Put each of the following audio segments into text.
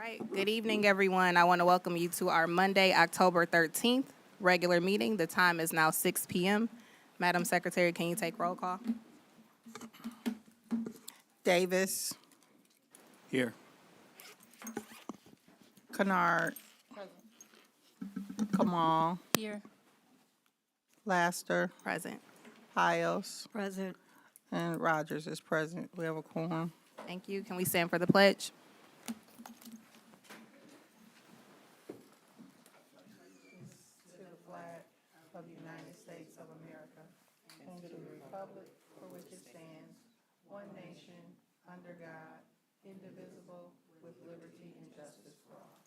right, good evening, everyone. I want to welcome you to our Monday, October 13th regular meeting. The time is now 6 p.m. Madam Secretary, can you take roll call? Davis, Here. Kennard, Kamal, Here. Laster, Present. Hiles, Present. and Rogers is present. We have a quorum. Thank you. Can we stand for the pledge? To the flag of the United States of America and to the republic for which it stands, one nation, under God, indivisible, with liberty and justice for all.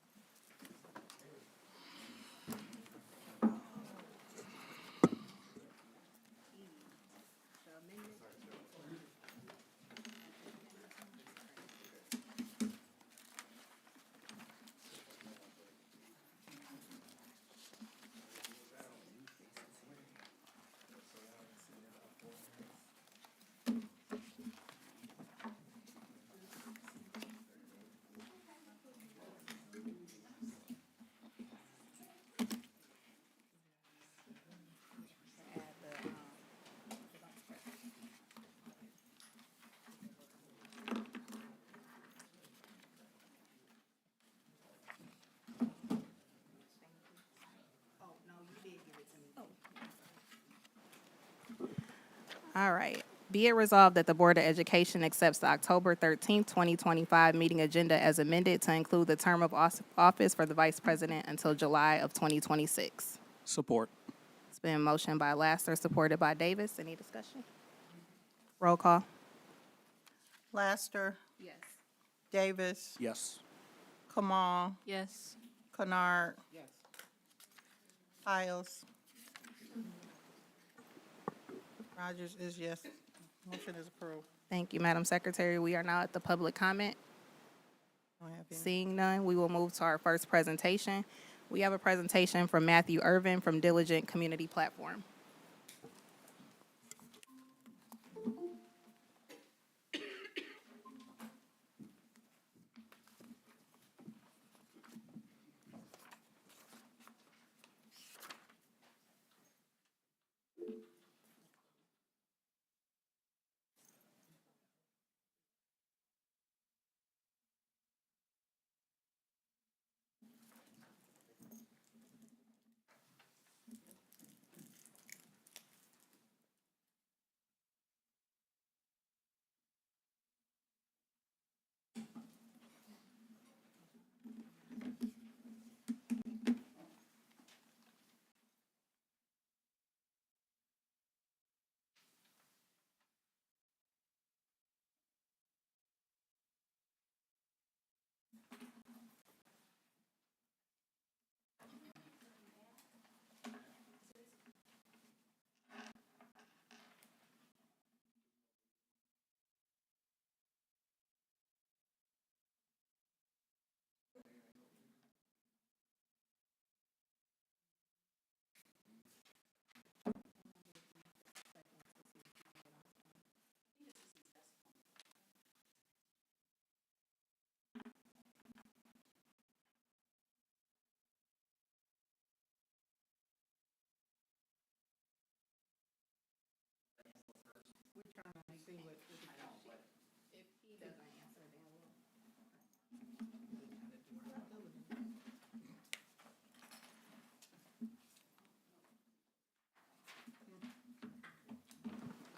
All right. Be it resolved that the Board of Education accepts the October 13th, 2025 meeting agenda as amended to include the term of office for the Vice President until July of 2026. Support. It's been motioned by Laster, supported by Davis. Any discussion? Roll call. Laster, Yes. Davis, Yes. Kamal, Yes. Kennard. Yes. Hiles. Rogers is yes. Motion is approved. Thank you, Madam Secretary. We are now at the public comment. Don't have any. Seeing none, we will move to our first presentation. We have a presentation from Matthew Irvin from Diligent Community Platform.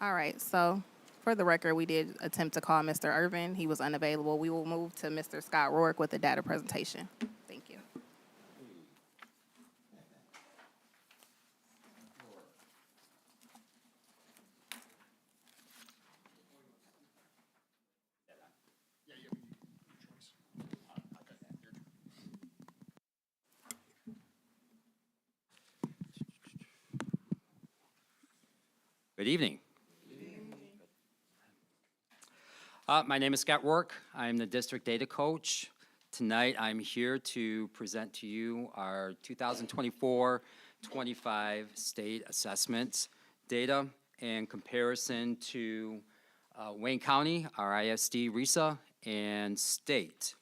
All right, so for the record, we did attempt to call Mr. Irvin. He was unavailable. We will move to Mr. Scott Rourke with the data presentation. Thank you. Good evening. My name is Scott Rourke. I'm the district data coach. Tonight, I'm here to present to you our 2024-25 state assessments data in comparison to Wayne County, our ISD, RISA, and state.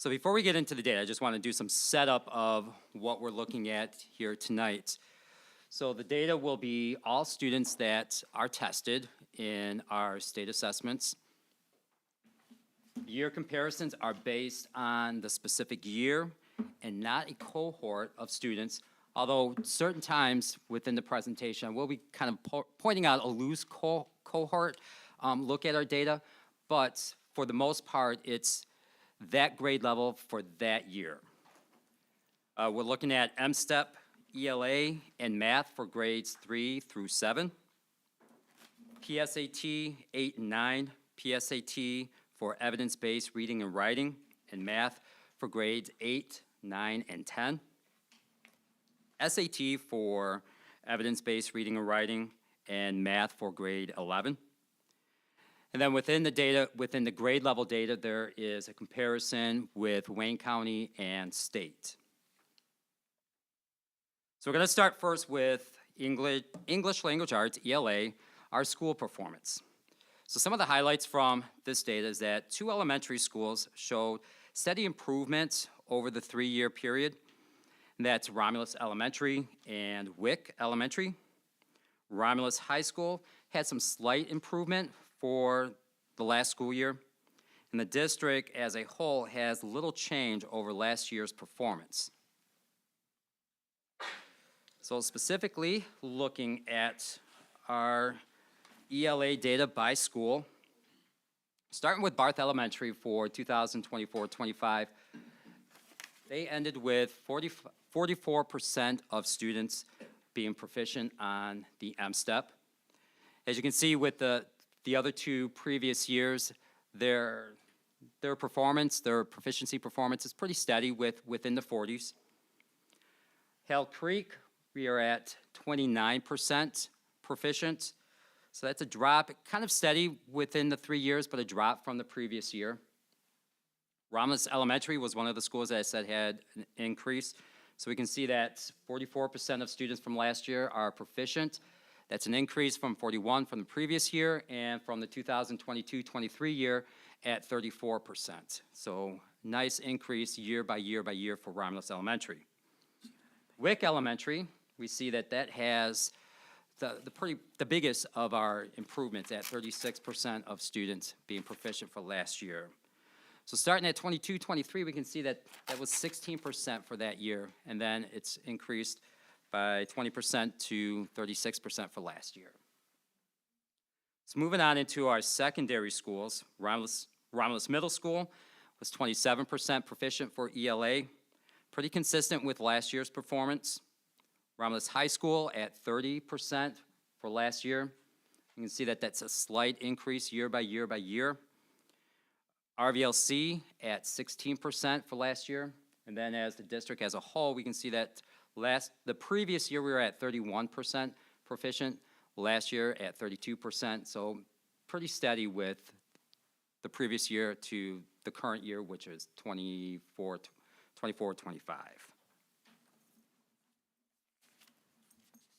So before we get into the data, I just want to do some setup of what we're looking at here tonight. So the data will be all students that are tested in our state assessments. Year comparisons are based on the specific year and not a cohort of students, although certain times within the presentation, we'll be kind of pointing out a loose cohort look at our data, but for the most part, it's that grade level for that year. We're looking at M-STEP, ELA, and math for grades 3 through 7. PSAT 8 and 9, PSAT for evidence-based reading and writing, and math for grades 8, 9, and 10. SAT for evidence-based reading and writing, and math for grade 11. And then within the data, within the grade level data, there is a comparison with Wayne County and state. So we're going to start first with English Language Arts, ELA, our school performance. So some of the highlights from this data is that 2 elementary schools showed steady improvement over the 3-year period. And that's Romulus Elementary and Wick Elementary. Romulus High School had some slight improvement for the last school year. And the district as a whole has little change over last year's performance. So specifically looking at our ELA data by school, starting with Barth Elementary for 2024-25, they ended with 44% of students being proficient on the M-STEP. As you can see with the other 2 previous years, their performance, their proficiency performance is pretty steady within the 40s. Hale Creek, we are at 29% proficient. So that's a drop, kind of steady within the 3 years, but a drop from the previous year. Romulus Elementary was one of the schools that I said had an increase. So we can see that 44% of students from last year are proficient. That's an increase from 41 from the previous year and from the 2022-23 year at 34%. So nice increase year by year by year for Romulus Elementary. Wick Elementary, we see that that has the biggest of our improvements at 36% of students being proficient for last year. So starting at 22-23, we can see that that was 16% for that year, and then it's increased by 20% to 36% for last year. So moving on into our secondary schools, Romulus Middle School was 27% proficient for ELA, pretty consistent with last year's performance. Romulus High School at 30% for last year. You can see that that's a slight increase year by year by year. RVLC at 16% for last year. And then as the district as a whole, we can see that the previous year we were at 31% proficient, last year at 32%. So pretty steady with the previous year to the current year, which is 24-25.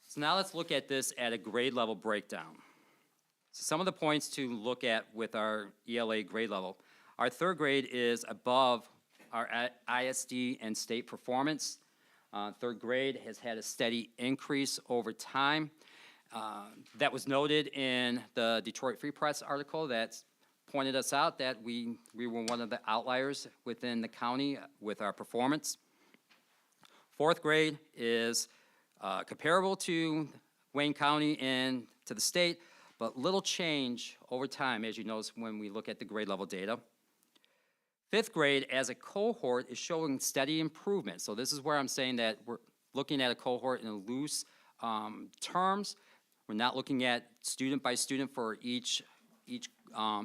So now let's look at this at a grade level breakdown. So some of the points to look at with our ELA grade level. Our 3rd grade is above our ISD and state performance. 3rd grade has had a steady increase over time. That was noted in the Detroit Free Press article that pointed us out that we were one of the outliers within the county with our performance. 4th grade is comparable to Wayne County and to the state, but little change over time, as you notice when we look at the grade level data. 5th grade as a cohort is showing steady improvement. So this is where I'm saying that we're looking at a cohort in loose terms. We're not looking at student by student for each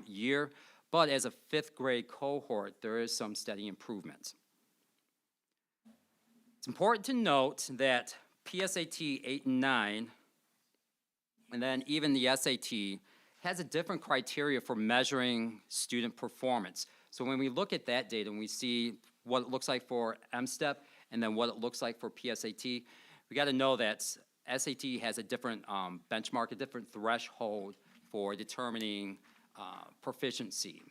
year, but as a 5th grade cohort, there is some steady improvement. It's important to note that PSAT 8 and 9, and then even the SAT, has a different criteria for measuring student performance. So when we look at that data and we see what it looks like for M-STEP and then what it looks like for PSAT, we got to know that SAT has a different benchmark, a different threshold for determining proficiency.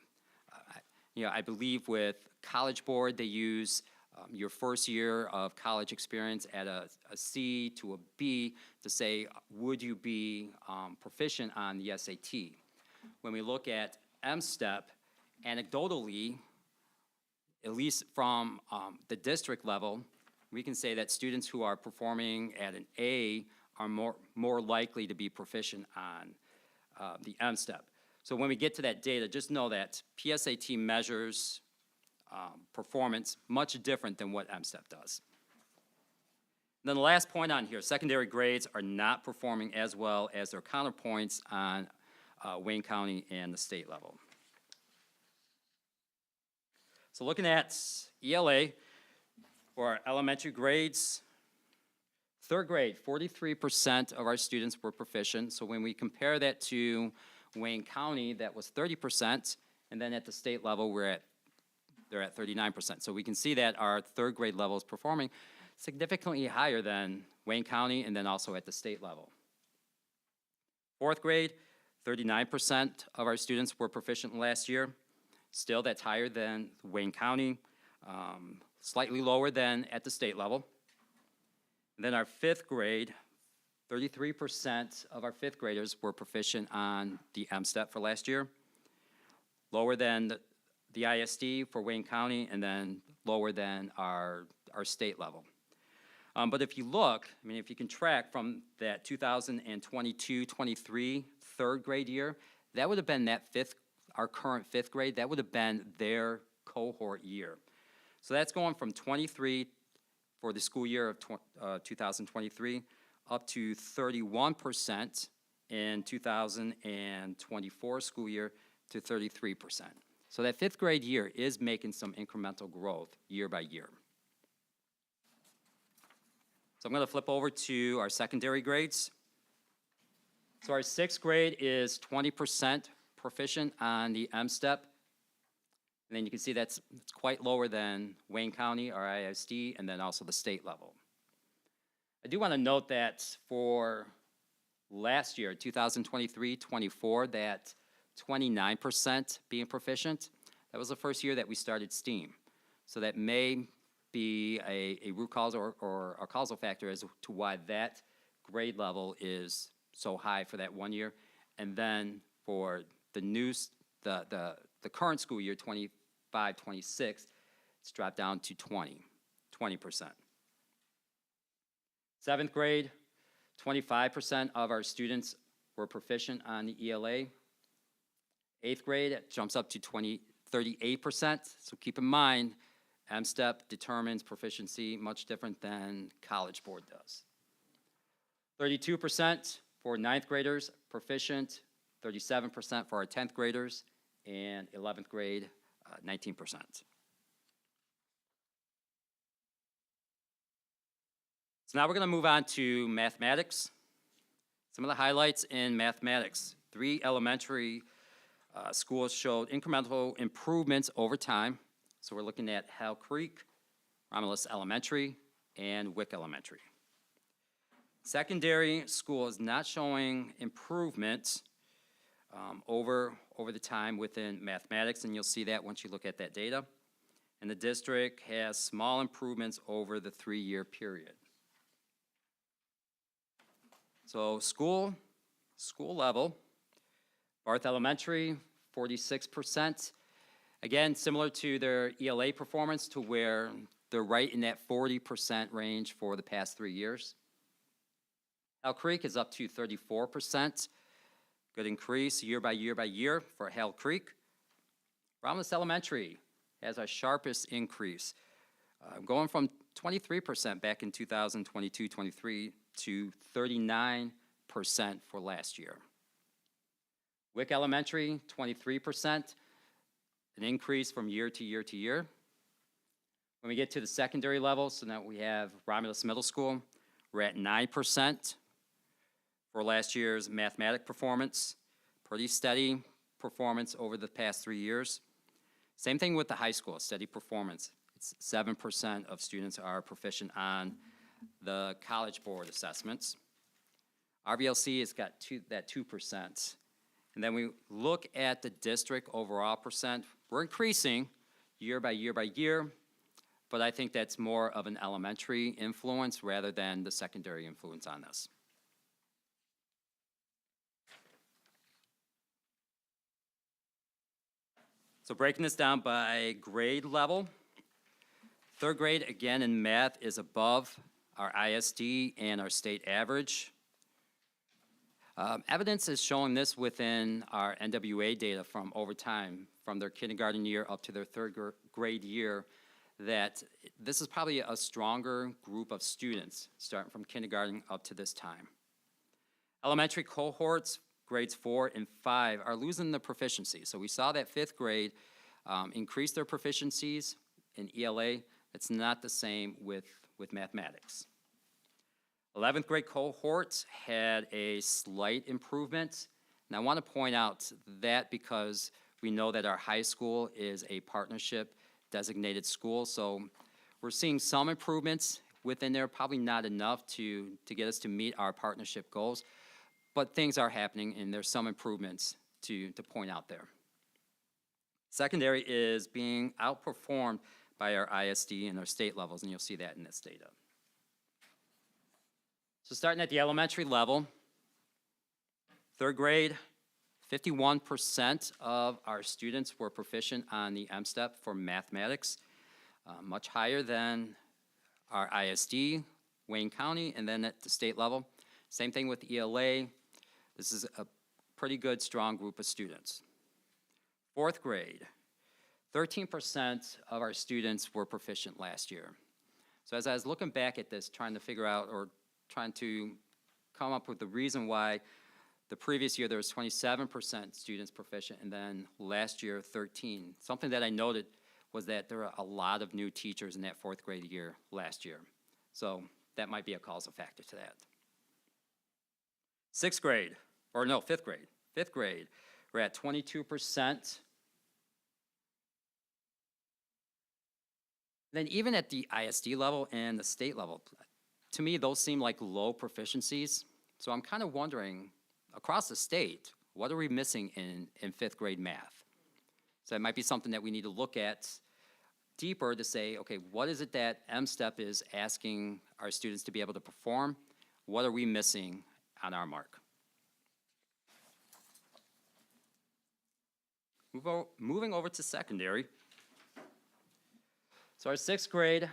I believe with College Board, they use your first year of college experience at a C to a B to say, would you be proficient on the SAT? When we look at M-STEP, anecdotally, at least from the district level, we can say that students who are performing at an A are more likely to be proficient on the M-STEP. So when we get to that data, just know that PSAT measures performance much different than what M-STEP does. Then the last point on here, secondary grades are not performing as well as their counterpoints on Wayne County and the state level. So looking at ELA for our elementary grades, third grade, 43% of our students were proficient. So when we compare that to Wayne County, that was 30%, and then at the state level, they're at 39%. So we can see that our third grade level is performing significantly higher than Wayne County and then also at the state level. Fourth grade, 39% of our students were proficient last year. Still, that's higher than Wayne County, slightly lower than at the state level. And then our fifth grade, 33% of our fifth graders were proficient on the M-STEP for last year, lower than the ISD for Wayne County, and then lower than our state level. But if you look, I mean, if you can track from that 2022-23 third grade year, that would have been our current fifth grade, that would have been their cohort year. So that's going from 23 for the school year of 2023 up to 31% in 2024 school year to 33%. So that fifth grade year is making some incremental growth year by year. So I'm going to flip over to our secondary grades. So our sixth grade is 20% proficient on the M-STEP. And then you can see it's quite lower than Wayne County, our ISD, and then also the state level. I do want to note that for last year, 2023-24, that 29% being proficient, that was the first year that we started STEAM. So that may be a root cause or a causal factor as to why that grade level is so high for that 1 year. And then for the current school year, 25-26, it's dropped down to 20%. Seventh grade, 25% of our students were proficient on the ELA. Eighth grade, it jumps up to 38%. So keep in mind, M-STEP determines proficiency much different than College Board does. 32% for ninth graders, proficient, 37% for our 10th graders, and 11th grade, 19%. So now we're going to move on to mathematics. Some of the highlights in mathematics. 3 elementary schools showed incremental improvements over time. So we're looking at Hell Creek, Romulus Elementary, and Wick Elementary. Secondary school is not showing improvement over the time within mathematics, and you'll see that once you look at that data. And the district has small improvements over the 3-year period. So school level, Barth Elementary, 46%. Again, similar to their ELA performance to where they're right in that 40% range for the past 3 years. Hell Creek is up to 34%. Good increase year by year for Hell Creek. Romulus Elementary has our sharpest increase, going from 23% back in 2022-23 to 39% for last year. Wick Elementary, 23%, an increase from year to year to year. When we get to the secondary level, so now we have Romulus Middle School, we're at 9% for last year's mathematic performance. Pretty steady performance over the past 3 years. Same thing with the high school, steady performance. It's 7% of students are proficient on the College Board assessments. RVLC has got that 2%. And then we look at the district overall percent. We're increasing year by year by year, but I think that's more of an elementary influence rather than the secondary influence on this. So breaking this down by grade level, third grade, again, in math is above our ISD and our state average. Evidence is showing this within our NWA data from over time, from their kindergarten year up to their third grade year, that this is probably a stronger group of students starting from kindergarten up to this time. Elementary cohorts, grades 4 and 5, are losing the proficiency. So we saw that fifth grade increase their proficiencies in ELA. It's not the same with mathematics. 11th grade cohort had a slight improvement. And I want to point out that because we know that our high school is a partnership designated school. So we're seeing some improvements within there, probably not enough to get us to meet our partnership goals. But things are happening, and there's some improvements to point out there. Secondary is being outperformed by our ISD and our state levels, and you'll see that in this data. So starting at the elementary level, third grade, 51% of our students were proficient on the M-STEP for mathematics, much higher than our ISD, Wayne County, and then at the state level. Same thing with ELA. This is a pretty good, strong group of students. Fourth grade, 13% of our students were proficient last year. So as I was looking back at this, trying to figure out or trying to come up with the reason why the previous year there was 27% students proficient, and then last year 13. Something that I noted was that there were a lot of new teachers in that fourth grade year last year. So that might be a causal factor to that. Fifth grade, we're at 22%. Then even at the ISD level and the state level, to me, those seem like low proficiencies. So I'm kind of wondering, across the state, what are we missing in fifth grade math? So it might be something that we need to look at deeper to say, okay, what is it that M-STEP is asking our students to be able to perform? What are we missing on our mark? Moving over to secondary. So our sixth grade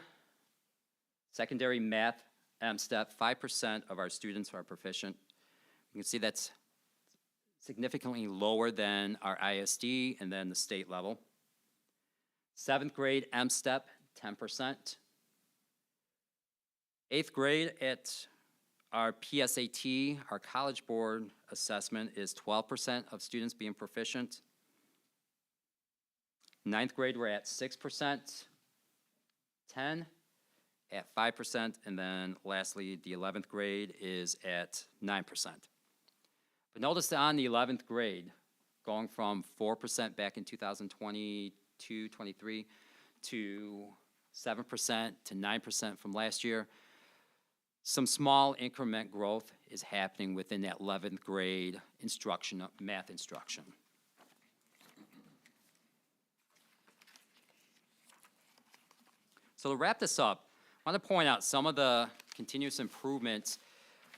secondary math M-STEP, 5% of our students are proficient. You can see that's significantly lower than our ISD and then the state level. Seventh grade M-STEP, 10%. Eighth grade at our PSAT, our College Board assessment, is 12% of students being proficient. Ninth grade, we're at 6%. 10 at 5%, and then lastly, the 11th grade is at 9%. But notice that on the 11th grade, going from 4% back in 2022-23 to 7% to 9% from last year, some small increment growth is happening within that 11th grade instruction, math instruction. So to wrap this up, I want to point out some of the continuous improvement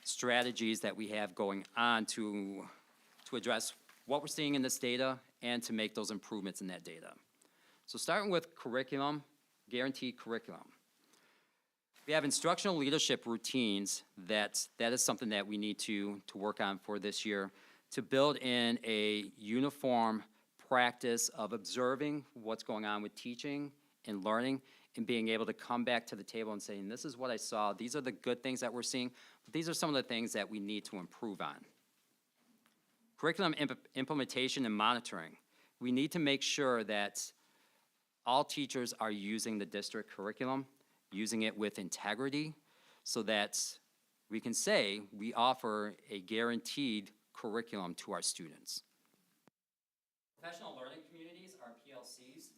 strategies that we have going on to address what we're seeing in this data and to make those improvements in that data. So starting with curriculum, guaranteed curriculum. We have instructional leadership routines that is something that we need to work on for this year to build in a uniform practice of observing what's going on with teaching and learning and being able to come back to the table and saying, this is what I saw, these are the good things that we're seeing, but these are some of the things that we need to improve on. Curriculum implementation and monitoring. We need to make sure that all teachers are using the district curriculum, using it with integrity, so that we can say we offer a guaranteed curriculum to our students. Professional learning communities, our PLCs.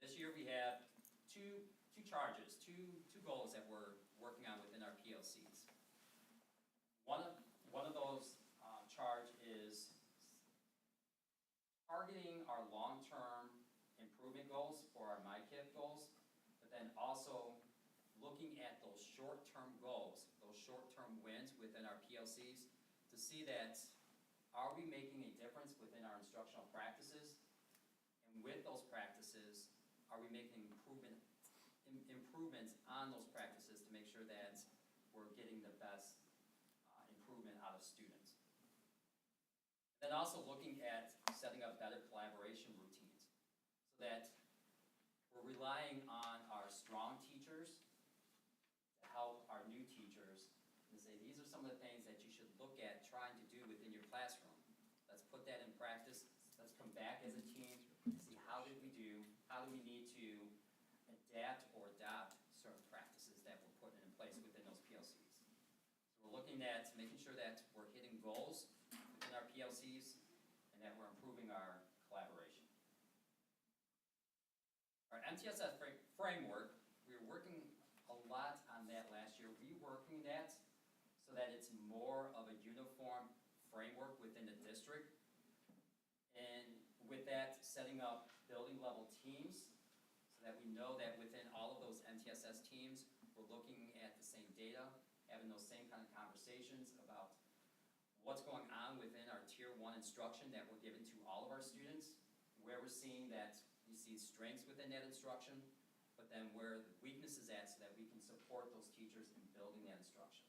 This year we have two charges, two goals that we're working on within our PLCs. One of those charge is targeting our long-term improvement goals for our MyKIP goals, but then also looking at those short-term goals, those short-term wins within our PLCs to see that are we making a difference within our instructional practices? And with those practices, are we making improvements on those practices to make sure that we're getting the best improvement out of students? Then also looking at setting up better collaboration routines so that we're relying on our strong teachers to help our new teachers and say, these are some of the things that you should look at trying to do within your classroom. Let's put that in practice. Let's come back as a team and see how did we do, how do we need to adapt or adopt certain practices that we're putting in place within those PLCs. So we're looking at making sure that we're hitting goals within our PLCs and that we're improving our collaboration. Our MTSS framework, we were working a lot on that last year, reworking that so that it's more of a uniform framework within the district. And with that, setting up building level teams so that we know that within all of those MTSS teams, we're looking at the same data, having those same kind of conversations about what's going on within our tier 1 instruction that we're giving to all of our students, where we're seeing that we see strengths within that instruction, but then where the weakness is at so that we can support those teachers in building that instruction.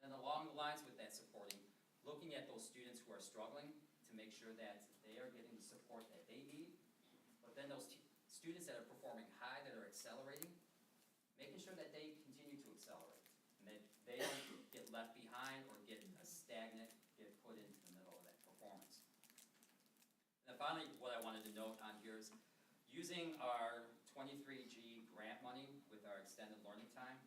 Then along the lines with that supporting, looking at those students who are struggling to make sure that they are getting the support that they need, but then those students that are performing high, that are accelerating, making sure that they continue to accelerate and that they don't get left behind or get stagnant, get put into the middle of that performance. And then finally, what I wanted to note on here is using our 23G grant money with our extended learning time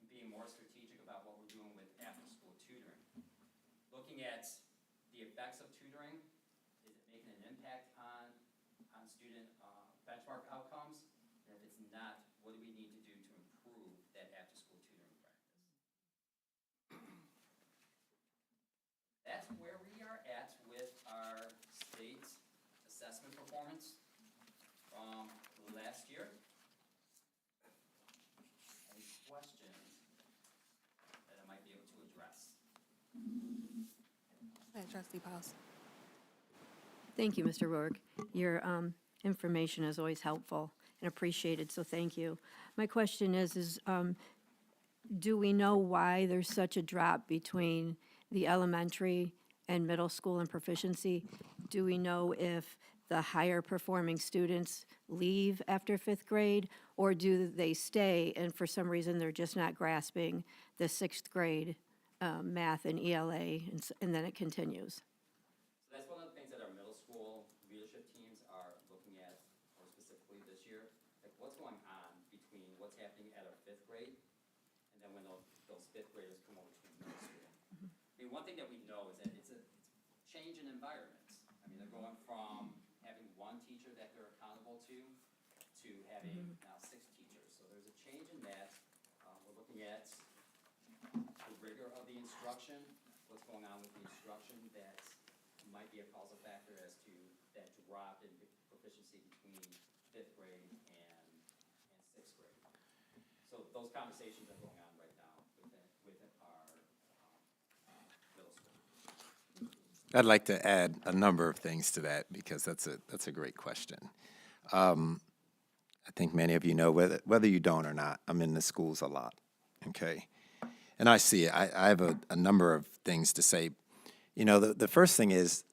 and being more strategic about what we're doing with after-school tutoring. Looking at the effects of tutoring, is it making an impact on student benchmark outcomes? And if it's not, what do we need to do to improve that after-school tutoring practice? That's where we are at with our state assessment performance from last year. Any questions that I might be able to address? Trustee Pauls. Thank you, Mr. Rourke. Your information is always helpful and appreciated, so thank you. My question is do we know why there's such a drop between the elementary and middle school in proficiency? Do we know if the higher performing students leave after 5th grade, or do they stay and for some reason they're just not grasping the 6th grade math and ELA, and then it continues? So that's one of the things that our middle school leadership teams are looking at more specifically this year. Like what's going on between what's happening at our 5th grade and then when those 5th graders come over to middle school. I mean, one thing that we know is that it's a change in environments. I mean, they're going from having one teacher that they're accountable to having now 6 teachers. So there's a change in that. We're looking at the rigor of the instruction, what's going on with the instruction that might be a causal factor as to that drop in proficiency between 5th grade and 6th grade. So those conversations are going on right now within our middle school. I'd like to add a number of things to that because that's a great question. I think many of you know, whether you don't or not, I'm in the schools a lot, okay? And I see it. I have a number of things to say. You know, the first thing is,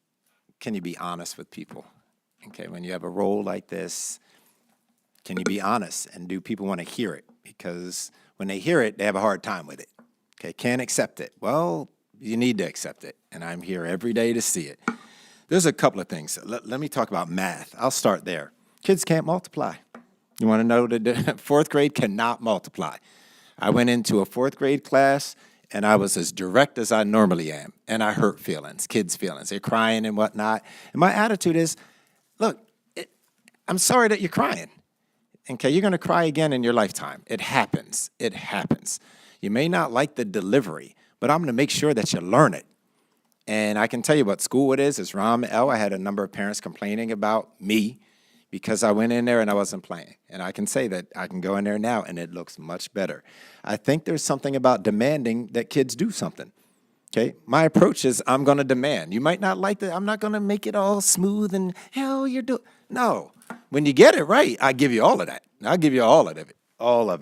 can you be honest with people? Okay, when you have a role like this, can you be honest? And do people want to hear it? Because when they hear it, they have a hard time with it. Okay, can't accept it. Well, you need to accept it, and I'm here every day to see it. There's a couple of things. Let me talk about math. I'll start there. Kids can't multiply. You want to know that 4th grade cannot multiply. I went into a 4th grade class, and I was as direct as I normally am, and I hurt feelings, kids' feelings. They're crying and whatnot. And my attitude is, look, I'm sorry that you're crying. Okay, you're going to cry again in your lifetime. It happens. It happens. You may not like the delivery, but I'm going to make sure that you learn it. And I can tell you what school it is. It's Rom L. I had a number of parents complaining about me because I went in there and I wasn't playing. And I can say that I can go in there now and it looks much better. I think there's something about demanding that kids do something. Okay, my approach is I'm going to demand. You might not like that. I'm not going to make it all smooth and hell, you're doing. No, when you get it right, I give you all of that. I'll give you all of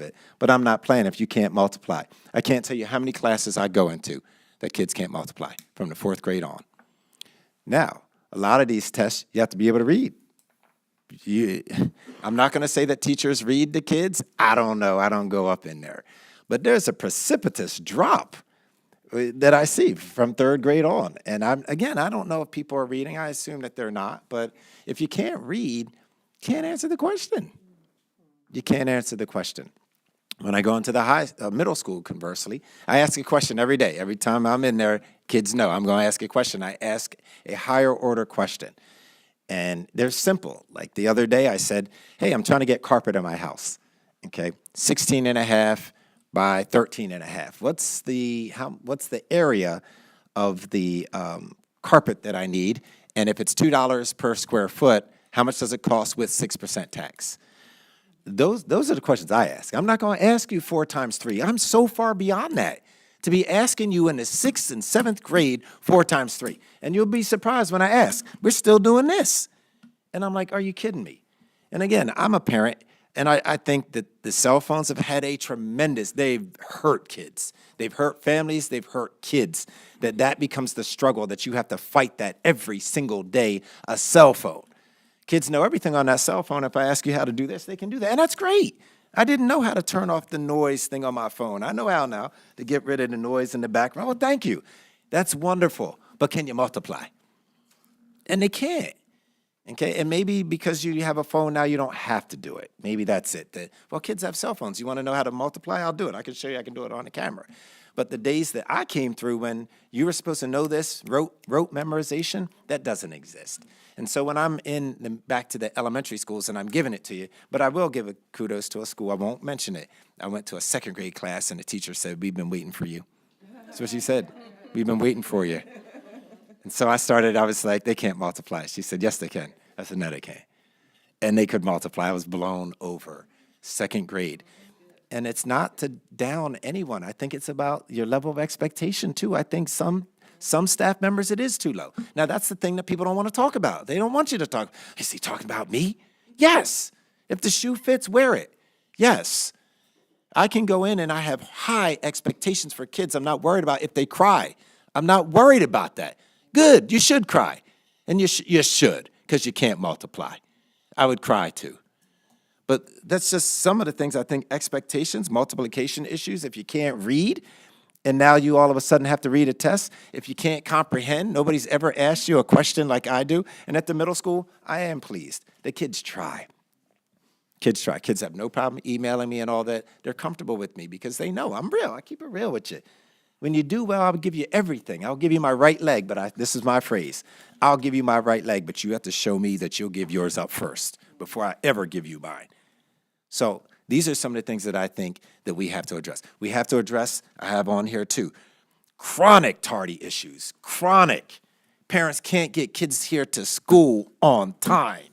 it. But I'm not playing if you can't multiply. I can't tell you how many classes I go into that kids can't multiply from the 4th grade on. Now, a lot of these tests you have to be able to read. I'm not going to say that teachers read the kids. I don't know. I don't go up in there. But there's a precipitous drop that I see from 3rd grade on. And I don't know if people are reading. I assume that they're not. But if you can't read, you can't answer the question. You can't answer the question. When I go into the middle school, conversely, I ask a question every day. Every time I'm in there, kids know I'm going to ask a question. I ask a higher order question. And they're simple. Like the other day I said, hey, I'm trying to get carpet in my house. Okay, 16 and a half by 13 and a half. What's the area of the carpet that I need? And if it's $2 per square foot, how much does it cost with 6% tax? Those are the questions I ask. I'm not going to ask you 4 times 3. I'm so far beyond that to be asking you in the 6th and 7th grade 4 times 3. And you'll be surprised when I ask, we're still doing this. And I'm like, are you kidding me? And again, I'm a parent. And I think that the cell phones have had they've hurt kids. They've hurt families, they've hurt kids. That becomes the struggle that you have to fight that every single day, a cell phone. Kids know everything on that cell phone. If I ask you how to do this, they can do that. And that's great. I didn't know how to turn off the noise thing on my phone. I know how now to get rid of the noise in the background. Well, thank you. That's wonderful. But can you multiply? And they can't. Okay, and maybe because you have a phone now, you don't have to do it. Maybe that's it. Well, kids have cell phones. You want to know how to multiply? I'll do it. I can show you. I can do it on the camera. But the days that I came through when you were supposed to know this, rote memorization, that doesn't exist. And so when I'm back to the elementary schools and I'm giving it to you, but I will give a kudos to a school. I won't mention it. I went to a 2nd grade class and the teacher said, we've been waiting for you. That's what she said. We've been waiting for you. And so I was like, they can't multiply. She said, yes, they can. I said, no, they can't. And they could multiply. I was blown over. 2nd grade. And it's not to down anyone. I think it's about your level of expectation, too. I think some staff members, it is too low. Now, that's the thing that people don't want to talk about. They don't want you to talk. Is he talking about me? Yes. If the shoe fits, wear it. Yes. I can go in and I have high expectations for kids. I'm not worried about if they cry. I'm not worried about that. Good, you should cry. And you should, because you can't multiply. I would cry too. But that's just some of the things I think, expectations, multiplication issues. If you can't read, and now you all of a sudden have to read a test. If you can't comprehend, nobody's ever asked you a question like I do. And at the middle school, I am pleased. The kids try. Kids try. Kids have no problem emailing me and all that. They're comfortable with me because they know I'm real. I keep it real with you. When you do well, I'll give you everything. I'll give you my right leg, but this is my phrase. I'll give you my right leg, but you have to show me that you'll give yours up first before I ever give you mine. So these are some of the things that I think that we have to address. We have to address, I have on here too, chronic tardy issues. Chronic. Parents can't get kids here to school on time.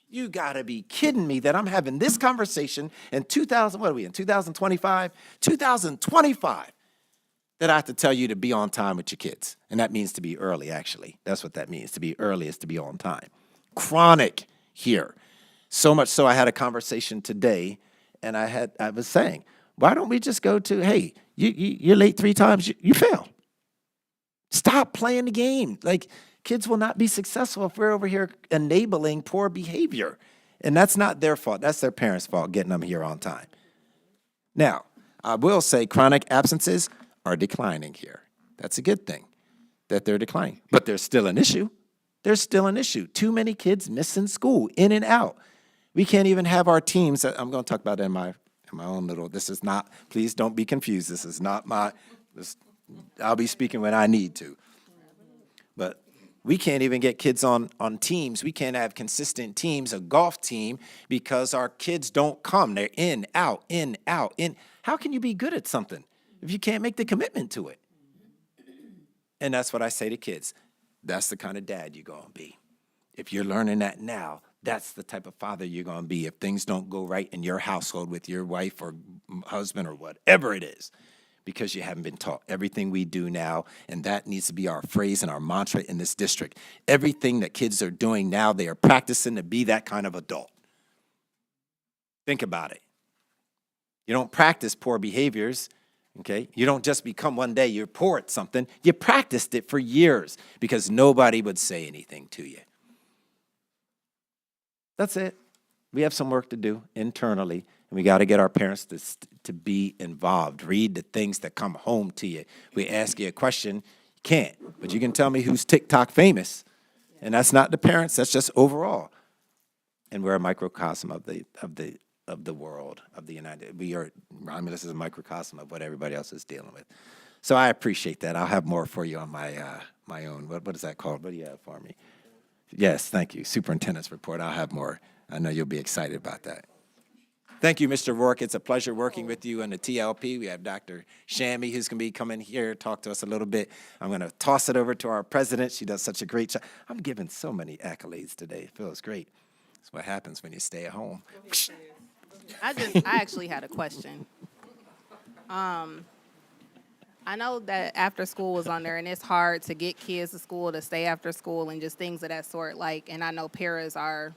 You gotta be kidding me that I'm having this conversation in 2025? 2025. That I have to tell you to be on time with your kids. And that means to be early, actually. That's what that means. To be early is to be on time. Chronic here. So much so I had a conversation today, and I was saying, why don't we just go to, hey, you're late 3 times, you fail. Stop playing the game. Like, kids will not be successful if we're over here enabling poor behavior. And that's not their fault. That's their parents' fault, getting them here on time. Now, I will say chronic absences are declining here. That's a good thing that they're declining. But there's still an issue. There's still an issue. Too many kids missing school, in and out. We can't even have our teams. I'm going to talk about that in my own little, this is not, please don't be confused. This is not I'll be speaking when I need to. But we can't even get kids on teams. We can't have consistent teams, a golf team, because our kids don't come. They're in, out, in, out, in. How can you be good at something if you can't make the commitment to it? And that's what I say to kids. That's the kind of dad you're going to be. If you're learning that now, that's the type of father you're going to be if things don't go right in your household with your wife or husband or whatever it is, because you haven't been taught. Everything we do now, and that needs to be our phrase and our mantra in this district. Everything that kids are doing now, they are practicing to be that kind of adult. Think about it. You don't practice poor behaviors, okay? You don't just become one day you're poor at something. You practiced it for years because nobody would say anything to you. That's it. We have some work to do internally, and we got to get our parents to be involved. Read the things that come home to you. We ask you a question, you can't, but you can tell me who's TikTok famous, and that's not the parents. That's just overall. And we're a microcosm of the world, of the United. Romulus is a microcosm of what everybody else is dealing with. So I appreciate that. I'll have more for you on my own. What is that called? What do you have for me? Yes, thank you. Superintendent's report. I'll have more. I know you'll be excited about that. Thank you, Mr. Rourke. It's a pleasure working with you on the TLP. We have Dr. Shammy, who's going to be coming here, talk to us a little bit. I'm going to toss it over to our president. She does such a great job. I'm giving so many accolades today. It feels great. That's what happens when you stay at home. I actually had a question. I know that after school was on there, and it's hard to get kids to school to stay after school and just things of that sort. And I know paras are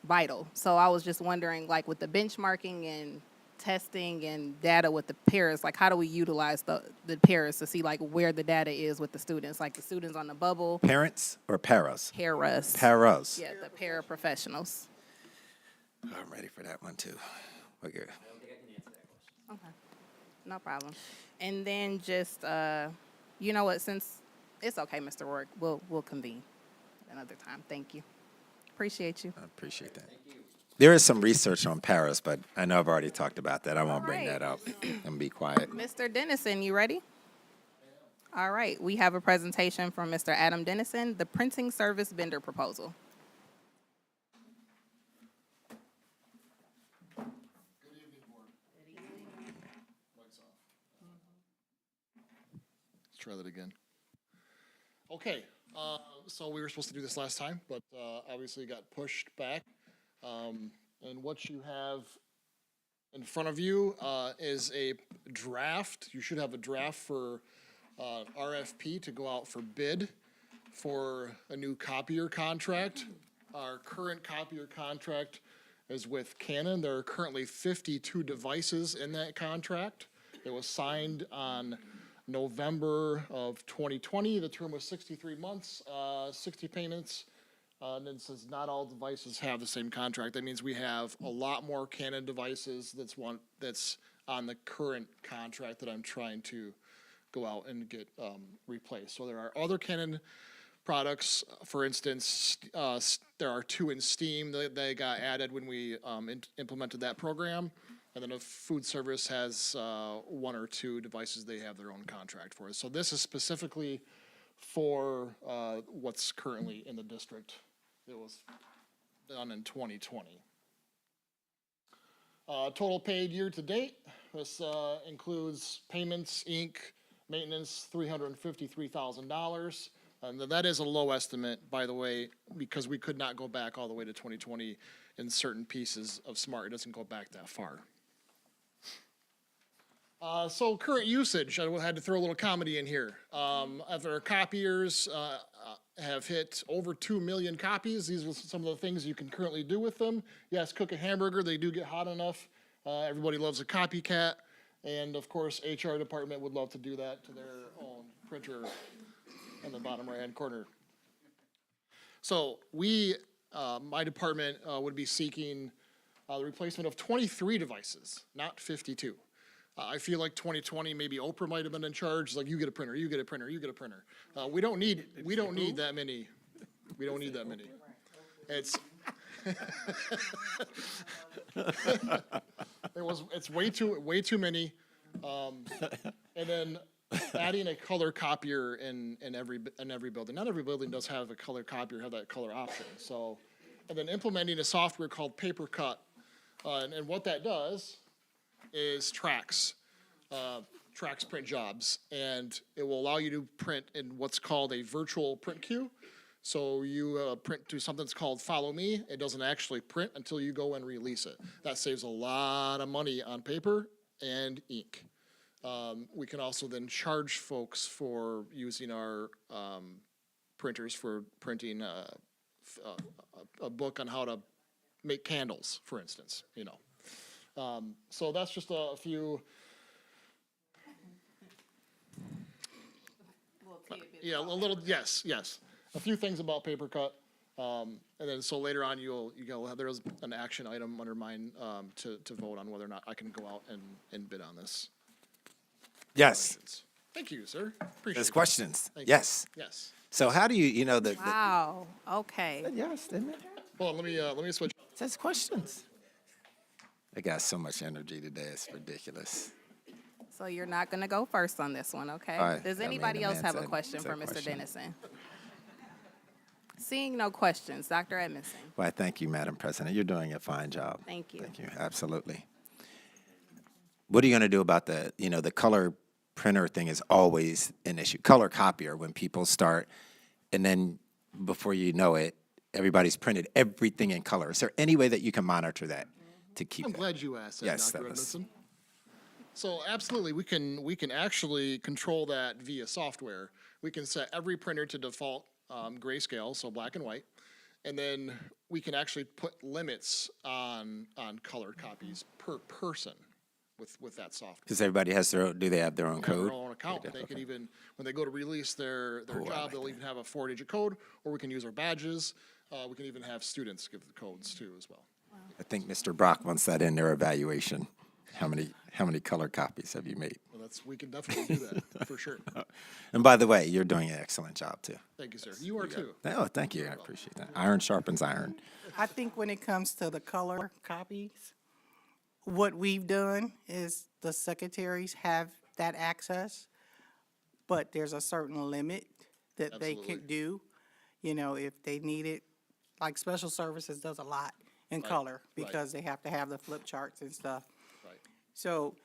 vital. So I was just wondering, with the benchmarking and testing and data with the paras, how do we utilize the paras to see where the data is with the students, the students on the bubble? Parents or paras? Paras. Paras. Yeah, the paraprofessionals. Oh, I'm ready for that one, too. Okay. Okay, no problem. And then just, you know what, since it's okay, Mr. Rourke, we'll convene another time. Thank you. Appreciate you. I appreciate that. There is some research on paras, but I know I've already talked about that. I won't bring right. that up. And be quiet. Mr. Dennison, you ready? All right, we have a presentation from Mr. Adam Dennison, the printing service vendor proposal. Let's try that again. Okay, so we were supposed to do this last time, but obviously got pushed back. And what you have in front of you is a draft. You should have a draft for RFP to go out for bid for a new copier contract. Our current copier contract is with Canon. There are currently 52 devices in that contract. It was signed on November of 2020. The term was 63 months, 60 payments. And it says not all devices have the same contract. That means we have a lot more Canon devices that's on the current contract that I'm trying to go out and get replaced. So there are other Canon products. For instance, there are 2 in Steam that they got added when we implemented that program. And then a food service has 1 or 2 devices they have their own contract for. So this is specifically for what's currently in the district. It was done in 2020. Total paid year to date. This includes payments, ink, maintenance, $353,000. And that is a low estimate, by the way, because we could not go back all the way to 2020 in certain pieces of SMART. It doesn't go back that far. So current usage, I had to throw a little comedy in here. Our copiers have hit over 2 million copies. These are some of the things you can currently do with them. Yes, cook a hamburger, they do get hot enough. Everybody loves a copycat. And of course, HR department would love to do that to their own printer in the bottom right-hand corner. So my department would be seeking the replacement of 23 devices, not 52. I feel like 2020, maybe Oprah might have been in charge. Like, you get a printer, you get a printer, you get a printer. We don't need that many. We don't need that many. It's it's way too many. And then adding a color copier in every building. Not every building does have a color copier, have that color option. So, and then implementing a software called PaperCut, and what that does is tracks tracks print jobs, and it will allow you to print in what's called a virtual print queue. So you print to something that's called Follow Me. It doesn't actually print until you go and release it. That saves a lot of money on paper and ink. We can also then charge folks for using our printers for printing a book on how to make candles, for instance, you know. So that's just a few. Yeah, a little, yes, yes. A few things about paper cut. And then so later on, there's an action item under mine to vote on whether or not I can go out and bid on this. Yes, Thank you, sir. Appreciate there's it. questions. Thank you. Yes. Yes. So how do you, Wow, okay. yes, didn't it? Well, let me switch. It says questions. I got so much energy today, it's ridiculous. So you're not going to go first on this one, okay? All right. Does I mean, anybody the else man have a said- question said for Mr. question. Dennison? Seeing no questions, Dr. Edmondson. Well, thank you, Madam President. You're doing a fine job. Thank you. Thank you, absolutely. What are you going to do about the color printer thing is always an issue. Color copier, when people start, and then before you know it, everybody's printed everything in color. Is there any way that you can monitor that to keep I'm that? glad you asked that, Yes, Dr. that was- Edmondson. So absolutely, we can actually control that via software. We can set every printer to default grayscale, so black and white, and then we can actually put limits on colored copies per person with that software. Because everybody has do they have their own Have their code? own account. They can even, when they go to release their Cool, I job, like they'll even have a 4-digit code, or we can use our badges. We can even have students give the codes too as well. I think Mr. Brock wants that in their evaluation. How many color copies have you made? Well, we can definitely do that, for sure. And by the way, you're doing an excellent job too. Thank you, sir. You are too. Oh, thank you. I appreciate that. Iron sharpens iron. I think when it comes to the color copies, what we've done is the secretaries have that access, but there's a certain limit that they Absolutely. can do. You know, if they need it, like special services does a lot in color because they have to have the flip charts and stuff. Right. So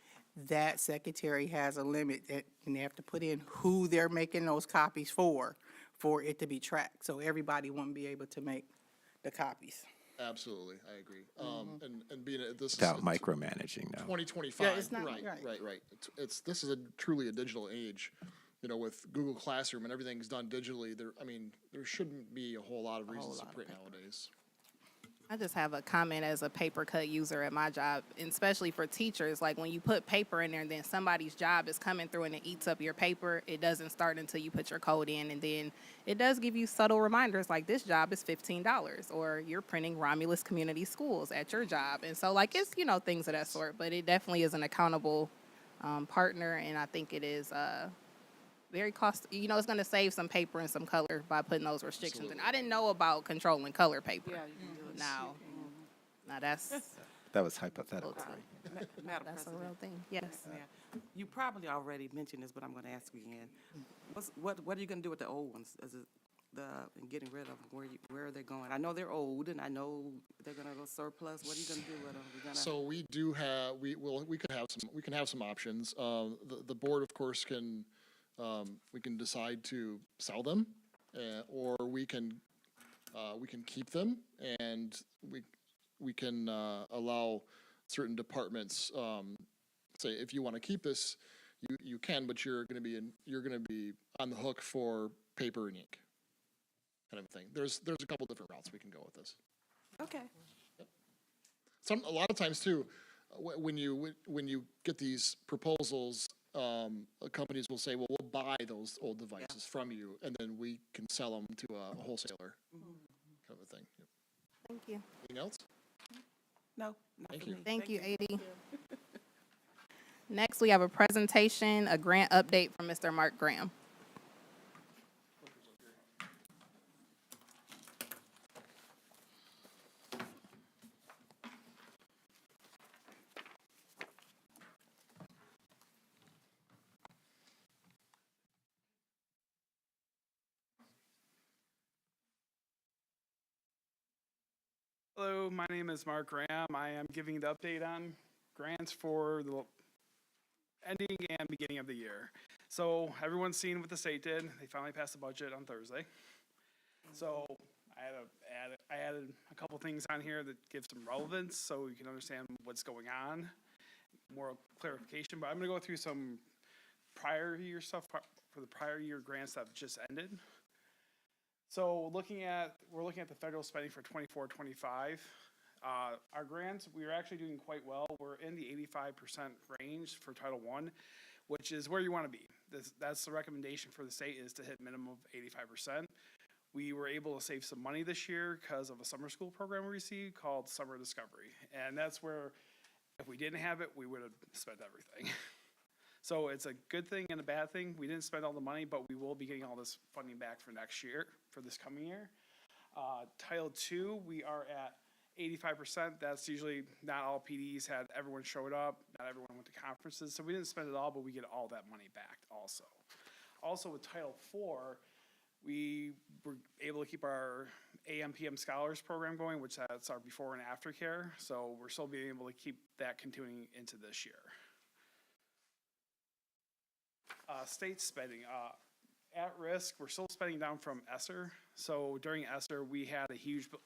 that secretary has a limit and they have to put in who they're making those copies for it to be tracked. So everybody won't be able to make the copies. Absolutely, I agree. And being this Without is micromanaging, no. 2025, Yeah, it's not- right, right. right. This is truly a digital age. You know, with Google Classroom and everything's done digitally, there shouldn't be a whole lot of reasons to print nowadays. I just have a comment as a paper cut user at my job, and especially for teachers. Like when you put paper in there and then somebody's job is coming through and it eats up your paper, it doesn't start until you put your code in. And then it does give you subtle reminders like this job is $15 or you're printing Romulus Community Schools at your job. And so like it's, things of that sort, but it definitely is an accountable partner. And I think it is very it's going to save some paper and some color by putting those restrictions in. I didn't know about controlling color paper. Yeah, you can do it. Now that's That was hypothetical. Madam that's a President, real thing. Yes. Mayor, you probably already mentioned this, but I'm going to ask you again. What are you going to do with the old ones? Is it and getting rid of them? Where are they going? I know they're old, and I know they're going to go surplus. What are you going to do with them? So we do have, we can have some options. The board, of course, we can decide to sell them, or we can keep them, and we can allow certain departments, say, if you want to keep this, you can, but you're going to be on the hook for paper and ink, kind of thing. There's a couple different routes we can go with this. Okay. A lot of times too, when you get these proposals, companies will say, well, we'll buy those old devices from you, and then we can sell them to a wholesaler, kind of a thing. Yep. Thank you. Anything else? No, not Thank for you. me. Thank you, AD. Next, we have a presentation, a grant update from Mr. Mark Graham. Hello, my name is Mark Graham. I am giving the update on grants for the ending and beginning of the year. So everyone's seen what the state did. They finally passed the budget on Thursday. So I added a couple things on here that give some relevance so you can understand what's going on, more clarification. But I'm going to go through some prior year stuff for the prior year grants that have just ended. So we're looking at the federal spending for 24-25. Our grants, we are actually doing quite well. We're in the 85% range for Title I, which is where you want to be. That's the recommendation for the state, is to hit minimum of 85%. We were able to save some money this year because of a summer school program we received called Summer Discovery. And that's where, if we didn't have it, we would have spent everything. So it's a good thing and a bad thing. We didn't spend all the money, but we will be getting all this funding back for next year, for this coming year. Title II, we are at 85%. That's usually, not all PDs had, everyone showed up, not everyone went to conferences. So we didn't spend it all, but we get all that money back also. Also with Title IV, we were able to keep our AM/PM Scholars program going, which that's our before and after care. So we're still being able to keep that continuing into this year. State spending, at risk, we're still spending down from ESSER. So during ESSER, we had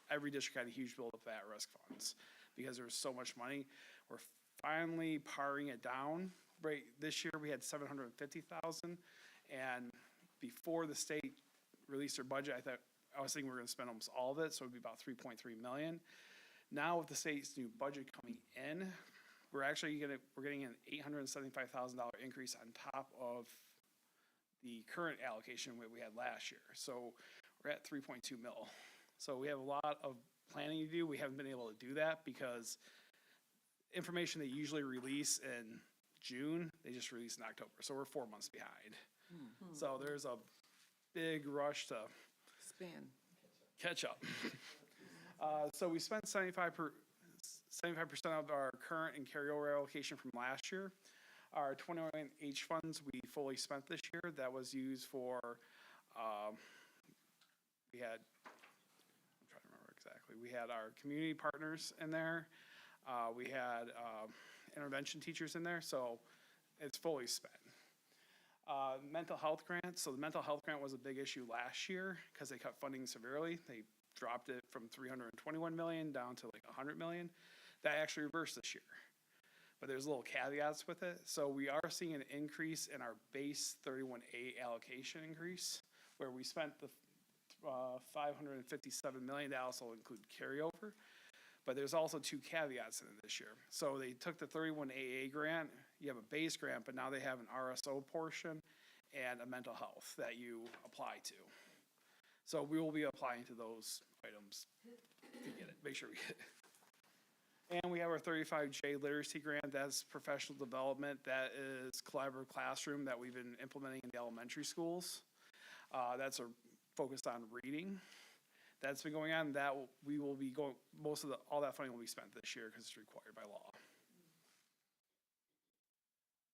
every district had a huge buildup of at-risk funds because there was so much money. We're finally paring it down. Right, this year we had 750,000, and before the state released their budget, I was thinking we were going to spend almost all of it, so it'd be about 3.3 million. Now with the state's new budget coming in, we're getting an $875,000 increase on top of the current allocation that we had last year. So we're at 3.2 mil. So we have a lot of planning to do. We haven't been able to do that because information they usually release in June, they just release in October. So we're 4 months behind. So there's a big rush to catch up. So we spent 75% of our current and carryover allocation from last year. Our 21H funds, we fully spent this year. That was used for, I'm trying to remember exactly. We had our community partners in there. We had intervention teachers in there, so it's fully spent. Mental health grant. So the mental health grant was a big issue last year because they cut funding severely. They dropped it from 321 million down to like 100 million. That actually reversed this year. But there's little caveats with it. So we are seeing an increase in our base 31A allocation increase, where we spent the 557 million. That also include carryover. But there's also two caveats in it this year. So they took the 31AA grant. You have a base grant, but now they have an RSO portion and a mental health that you apply to. So we will be applying to those items to get it, make sure we get it. And we have our 35J literacy grant. That's professional development. That is collaborative classroom that we've been implementing in the elementary schools. That's focused on reading. That's been going on. We will be going, all that funding will be spent this year because it's required by law.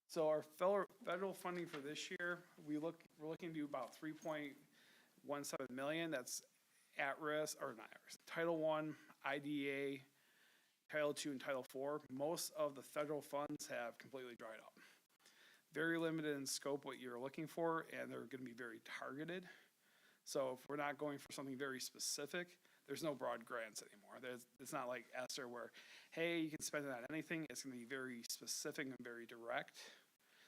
So our federal funding for this year, we're looking to do about 3.17 million. That's at risk, or not at risk, Title I, IDEA, Title II, and Title IV. Most of the federal funds have completely dried up. Very limited in scope what you're looking for, and they're going to be very targeted. So if we're not going for something very specific, there's no broad grants anymore. It's not like ESSER where, hey, you can spend it on anything. It's going to be very specific and very direct.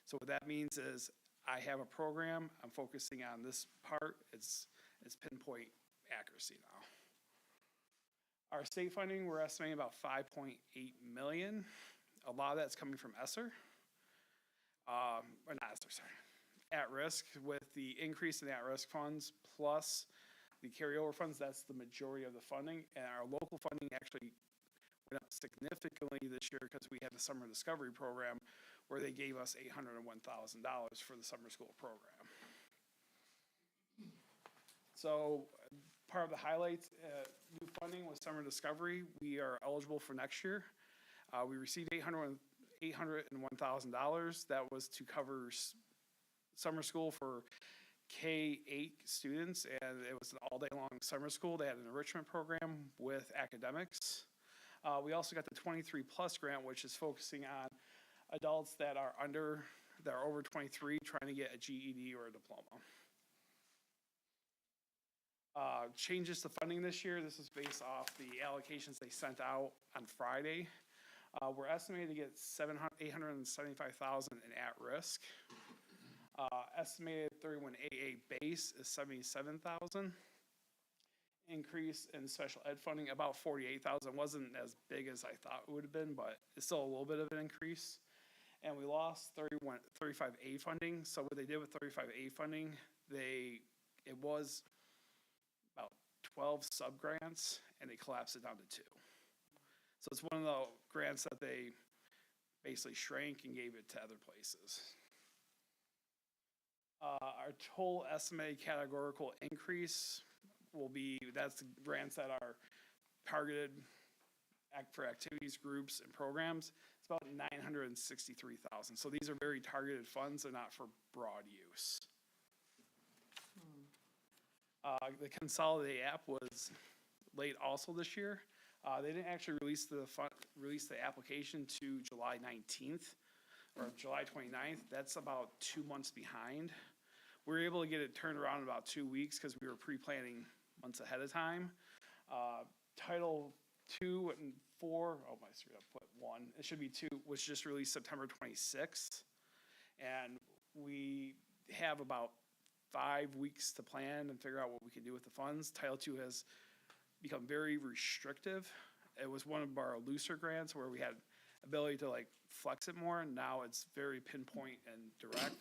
So what that means is I have a program. I'm focusing on this part. It's pinpoint accuracy now. Our state funding, we're estimating about 5.8 million. A lot of that's coming from ESSER. Or not ESSER, sorry. At risk, with the increase in the at-risk funds plus the carryover funds, that's the majority of the funding. And our local funding actually went up significantly this year because we had the Summer Discovery Program where they gave us $801,000 for the summer school program. So part of the highlights, new funding with Summer Discovery, we are eligible for next year. We received $801,000. That was to cover summer school for K-8 students, and it was an all-day-long summer school. They had an enrichment program with academics. We also got the 23 Plus grant, which is focusing on adults that are under that are over 23 trying to get a GED or a diploma. Changes to funding this year, this is based off the allocations they sent out on Friday. We're estimated to get $875,000 in at-risk. Estimated 31AA base is $77,000. Increase in special ed funding, about $48,000. Wasn't as big as I thought it would have been, but it's still a little bit of an increase. And we lost 35A funding. So what they did with 35A funding, it was about 12 sub-grants, and they collapsed it down to 2. So it's one of the grants that they basically shrank and gave it to other places. Our total estimated categorical increase will be, that's the grants that are targeted for activities, groups, and programs. It's about $963,000. So these are very targeted funds. They're not for broad use. The Consolidated app was late also this year. They didn't actually release the application to July 19th or July 29th. That's about 2 months behind. We were able to get it turned around in about 2 weeks because we were pre-planning months ahead of time. Title 2 and 4, oh, I screwed up, put 1. It should be 2, was just released September 26th. And we have about 5 weeks to plan and figure out what we can do with the funds. Title 2 has become very restrictive. It was one of our looser grants where we had ability to like flex it more. Now it's very pinpoint and direct.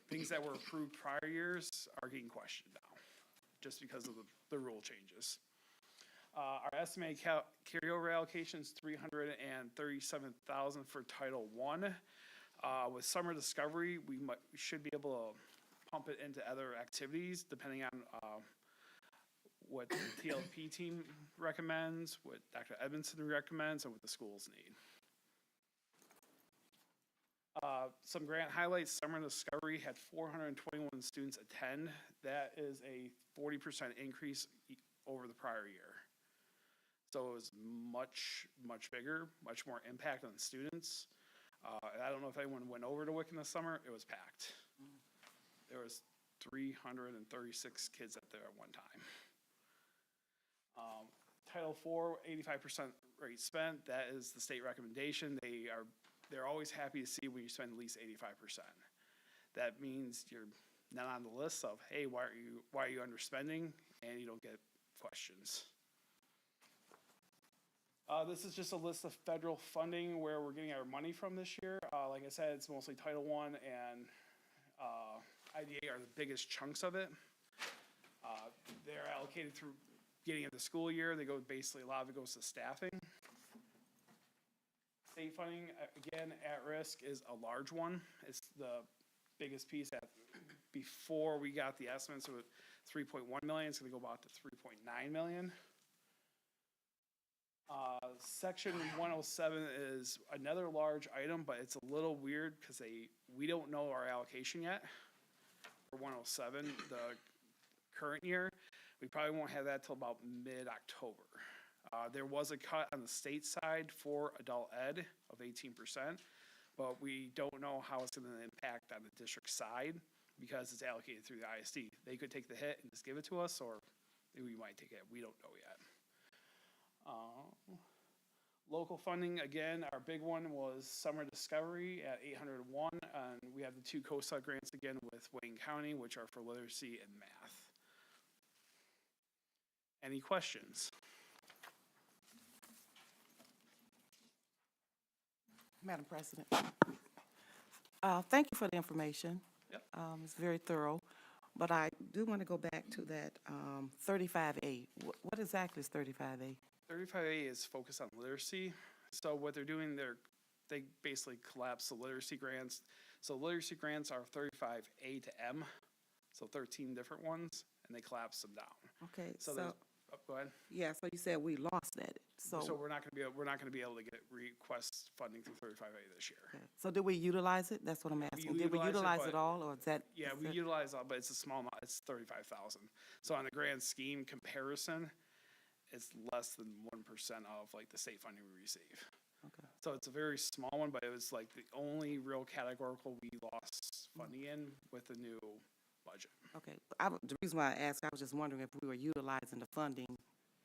Things that were approved prior years are getting questioned now just because of the rule changes. Our estimated carryover allocation is $337,000 for Title I. With Summer Discovery, we should be able to pump it into other activities depending on what the TLP team recommends, what Dr. Edmondson recommends, and what the schools need. Some grant highlights. Summer Discovery had 421 students attend. That is a 40% increase over the prior year. So it was much, much bigger, much more impact on students. I don't know if anyone went over to Wiccan this summer. It was packed. There was 336 kids up there at one time. Title IV, 85% rate spent. That is the state recommendation. They're always happy to see when you spend at least 85%. That means you're not on the list of, hey, why are you underspending? And you don't get questions. This is just a list of federal funding where we're getting our money from this year. Like I said, it's mostly Title I and IDA are the biggest chunks of it. They're allocated through beginning of the school year. They go basically, a lot of it goes to staffing. State funding, again, at risk is a large one. It's the biggest piece. Before we got the estimates, it was 3.1 million. It's going to go about to 3.9 million. Section 107 is another large item, but it's a little weird because we don't know our allocation yet for 107, the current year. We probably won't have that till about mid-October. There was a cut on the state side for adult ed of 18%, but we don't know how it's going to impact on the district side because it's allocated through the ISD. They could take the hit and just give it to us, or we might take it. We don't know yet. Local funding, again, our big one was Summer Discovery at 801, and we have the 2 COSA grants again with Wayne County, which are for literacy and math. Any questions? Madam President. Thank you for the information. Yep. It's very thorough, but I do want to go back to that 35A. What exactly is 35A? 35A is focused on literacy. So what they're doing, they basically collapse the literacy grants. So literacy grants are 35A to M, so 13 different ones, and they collapse them down. Okay, So go ahead. yeah, so you said we lost that. So we're not going to be able to get request funding through 35A this year. Okay. So did we utilize it? That's what I'm asking. Did we utilize it, utilize but- it all, or is that? Yeah, we utilize all, but it's a small amount. It's 35,000. So on the grand scheme comparison, it's less than 1% of like the state funding we receive. Okay. So it's a very small one, but it was like the only real categorical we lost funding in with the new budget. Okay, the reason why I asked, I was just wondering if we were utilizing the funding,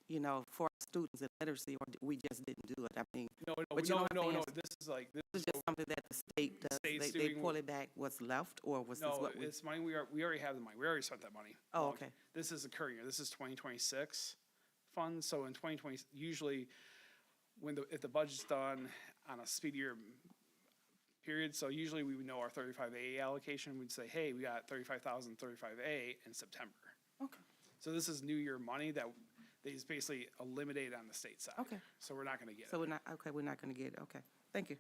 you know, for our students in literacy, or we just didn't do it. I mean, No, But you know what I'm saying? this is like, this this is is just something that the state does. state's They doing- pull it back what's left, or was this no, what we? it's money we already have the money. We already spent that money. Oh, Long- okay. This is the current year. This is 2026 funds. So in 2020, usually if the budget's done on a speedier period, so usually we would know our 35A allocation. We'd say, hey, we got 35,000 35A in September. Okay. So this is new year money that they just basically eliminated on the state side. Okay. So we're not gonna get it. So we're not gonna get it, okay. Thank you.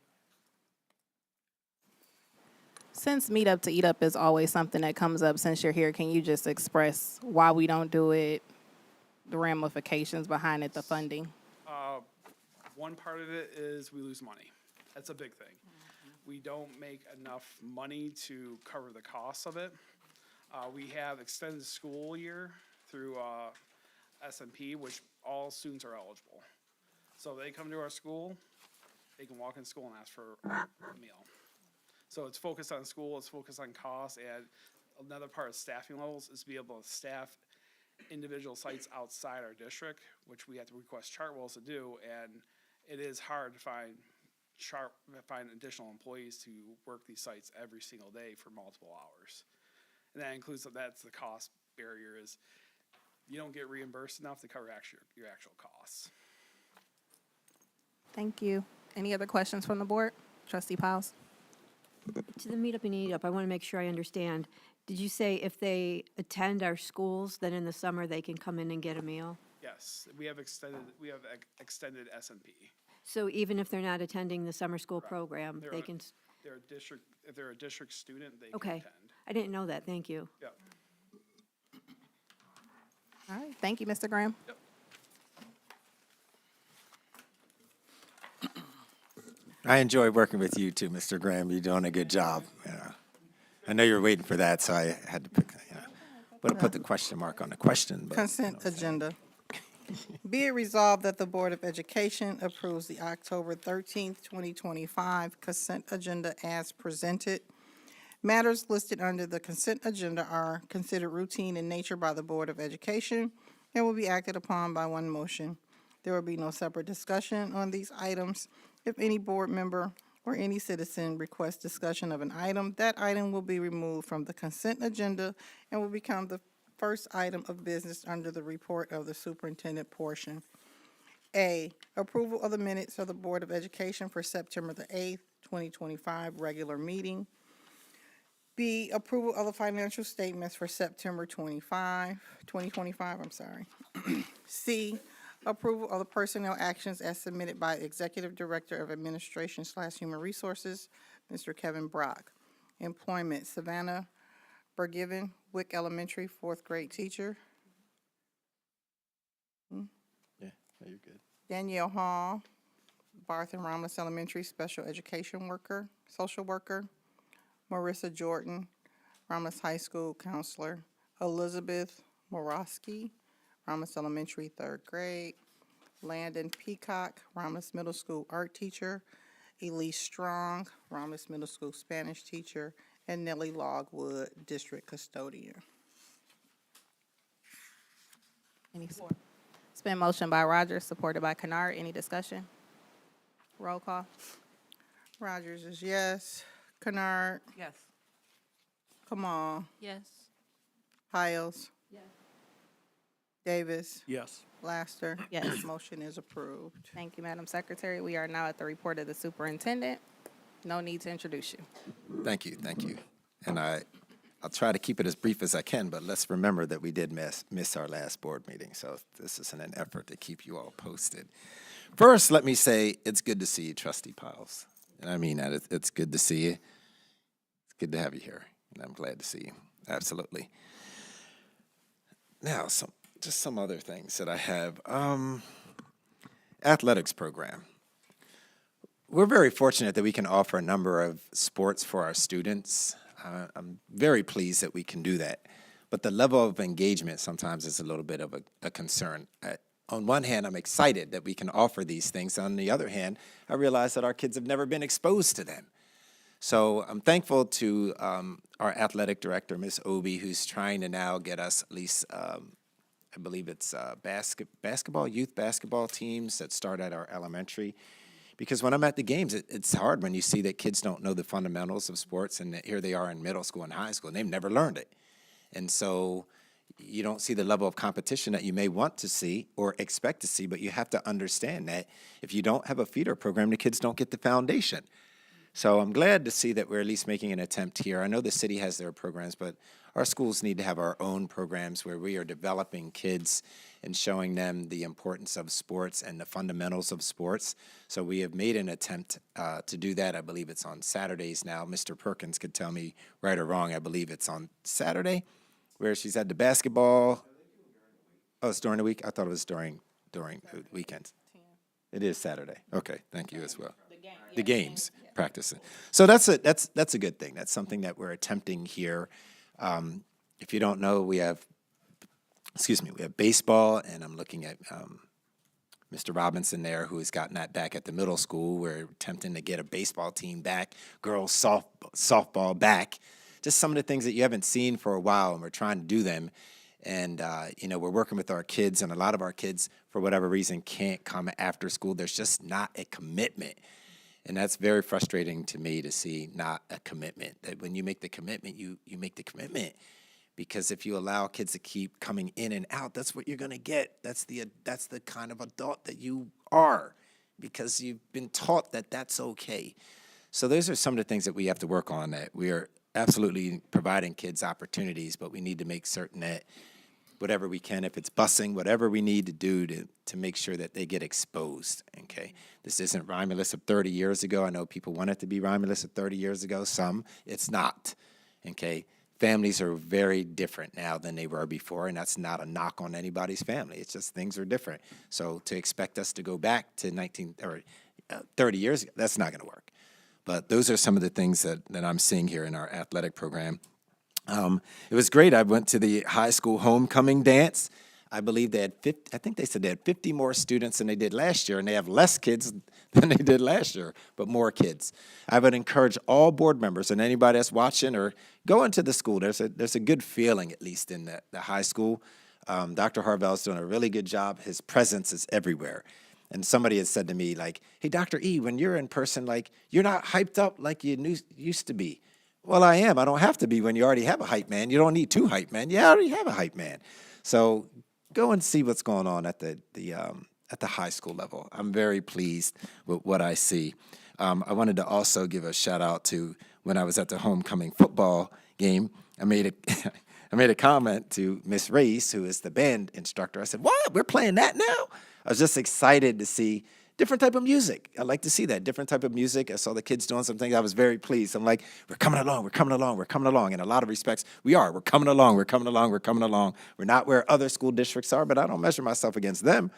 Since Meet Up to Eat Up is always something that comes up since you're here, can you just express why we don't do it, the ramifications behind it, the funding? One part of it is we lose money. That's a big thing. We don't make enough money to cover the costs of it. We have extended school year through SMP, which all students are eligible. So they come to our school, they can walk in school and ask for a meal. So it's focused on school, it's focused on costs, and another part of staffing levels is to be able to staff individual sites outside our district, which we have to request Chartwells to do, and it is hard to find additional employees to work these sites every single day for multiple hours. And that includes, that's the cost barrier, is you don't get reimbursed enough to cover your actual costs. Thank you. Any other questions from the board? Trustee Piles? To the Meet Up and Eat Up, I want to make sure I understand. Did you say if they attend our schools, then in the summer they can come in and get a meal? Yes, we have extended SMP. So even if they're not attending the summer school program, They're they on- can, If they're a district student, they can okay. attend. I didn't know that, thank you. Yep. All right, thank you, Mr. Graham. Yep. I enjoy working with you too, Mr. Graham. You're doing a good job. Yeah. I know you were waiting for that, so I had to pick, would have put the question mark on the question, but. Consent agenda. Be it resolved that the Board of Education approves the October 13th, 2025 consent agenda as presented. Matters listed under the consent agenda are considered routine in nature by the Board of Education and will be acted upon by one motion. There will be no separate discussion on these items. If any board member or any citizen requests discussion of an item, that item will be removed from the consent agenda and will become the first item of business under the report of the superintendent portion. A, approval of the minutes of the Board of Education for September the 8th, 2025 regular meeting. B, approval of the financial statements for September 2025, I'm sorry. C, approval of the personnel actions as submitted by Executive Director of Administration / Human Resources, Mr. Kevin Brock. Employment, Savannah Bergiven, Wick Elementary, fourth grade teacher. Yeah, you're good. Danielle Hall, Barth and Romulus Elementary, special education worker, social worker. Marissa Jordan, Romulus High School counselor. Elizabeth Morosky, Romulus Elementary, third grade. Landon Peacock, Romulus Middle School art teacher. Elise Strong, Romulus Middle School Spanish teacher. And Nellie Logwood, district custodian. It's been motioned by Rogers, supported by Kennard. Any discussion? Roll call. Rogers is yes. Kennard, Yes. Kamal, Yes. Piles. Davis, Yes. Laster. Yes. Motion is approved. Thank you, Madam Secretary. We are now at the report of the superintendent. No need to introduce you. Thank you, thank you. And I'll try to keep it as brief as I can, but let's remember that we did miss our last board meeting, so this is an effort to keep you all posted. First, let me say it's good to see you, Trustee Piles. And I mean that, it's good to see you. It's good to have you here, and I'm glad to see you, absolutely. Now, just some other things that I have. Athletics program. We're very fortunate that we can offer a number of sports for our students. I'm very pleased that we can do that. But the level of engagement sometimes is a little bit of a concern. on one hand, I'm excited that we can offer these things. On the other hand, I realize that our kids have never been exposed to them. So I'm thankful to our athletic director, Ms. Obi, who's trying to now get us at least, I believe it's basketball, youth basketball teams that start at our elementary. Because when I'm at the games, it's hard when you see that kids don't know the fundamentals of sports, and that here they are in middle school and high school, and they've never learned it. And so you don't see the level of competition that you may want to see or expect to see, but you have to understand that if you don't have a feeder program, the kids don't get the foundation. So I'm glad to see that we're at least making an attempt here. I know the city has their programs, but our schools need to have our own programs where we are developing kids and showing them the importance of sports and the fundamentals of sports. So we have made an attempt to do that. I believe it's on Saturdays now. Mr. Perkins could tell me right or wrong. I believe it's on Saturday where she's at the basketball. Oh, it's during the week? I thought it was during the weekends. It is Saturday. Okay, thank you as well. The games, practicing. So that's a good thing. That's something that we're attempting here. If you don't know, we have baseball, and I'm looking at Mr. Robinson there, who has gotten that back at the middle school. We're attempting to get a baseball team back, girls softball back. Just some of the things that you haven't seen for a while, and we're trying to do them. And, we're working with our kids, and a lot of our kids, for whatever reason, can't come after school. There's just not a commitment. And that's very frustrating to me to see not a commitment. That when you make the commitment, you make the commitment. Because if you allow kids to keep coming in and out, that's what you're going to get. That's the kind of adult that you are, because you've been taught that that's okay. So those are some of the things that we have to work on, that we are absolutely providing kids opportunities, but we need to make certain that whatever we can, if it's busing, whatever we need to do to make sure that they get exposed, okay? This isn't Romulus of 30 years ago. I know people want it to be Romulus of 30 years ago. Some, it's not, okay? Families are very different now than they were before, and that's not a knock on anybody's family. It's just things are different. So to expect us to go back to 30 years ago, that's not going to work. But those are some of the things that I'm seeing here in our athletic program. It was great. I went to the high school homecoming dance. I believe they had 50, I think they said they had 50 more students than they did last year, and they have less kids than they did last year, but more kids. I would encourage all board members and anybody that's watching or go into the school. There's a good feeling, at least in the high school. Dr. Harvell's doing a really good job. His presence is everywhere. And somebody had said to me, like, hey, Dr. E, when you're in person, like, you're not hyped up like you used to be. Well, I am. I don't have to be when you already have a hype man. You don't need two hype men. You already have a hype man. So go and see what's going on at the high school level. I'm very pleased with what I see. I wanted to also give a shout out to when I was at the homecoming football game. I made a comment to Miss Race, who is the band instructor. I said, "What? We're playing that now?" I was just excited to see different type of music. I like to see that, different type of music. I saw the kids doing some things. I was very pleased. I'm like, we're coming along, we're coming along, we're coming along. In a lot of respects, we are. We're coming along, we're coming along, we're coming along. We're not where other school districts are, but I don't measure myself against them.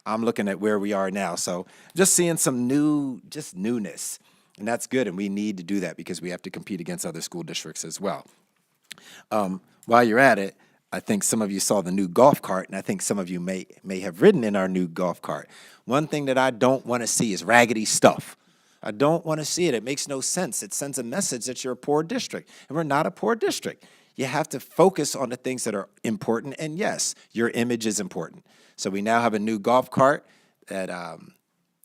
I'm looking at where we are now. So just seeing some newness. And that's good, and we need to do that because we have to compete against other school districts as well. While you're at it, I think some of you saw the new golf cart, and I think some of you may have ridden in our new golf cart. One thing that I don't want to see is raggedy stuff. I don't want to see it. It makes no sense. It sends a message that you're a poor district, and we're not a poor district. You have to focus on the things that are important, and yes, your image is important. So we now have a new golf cart that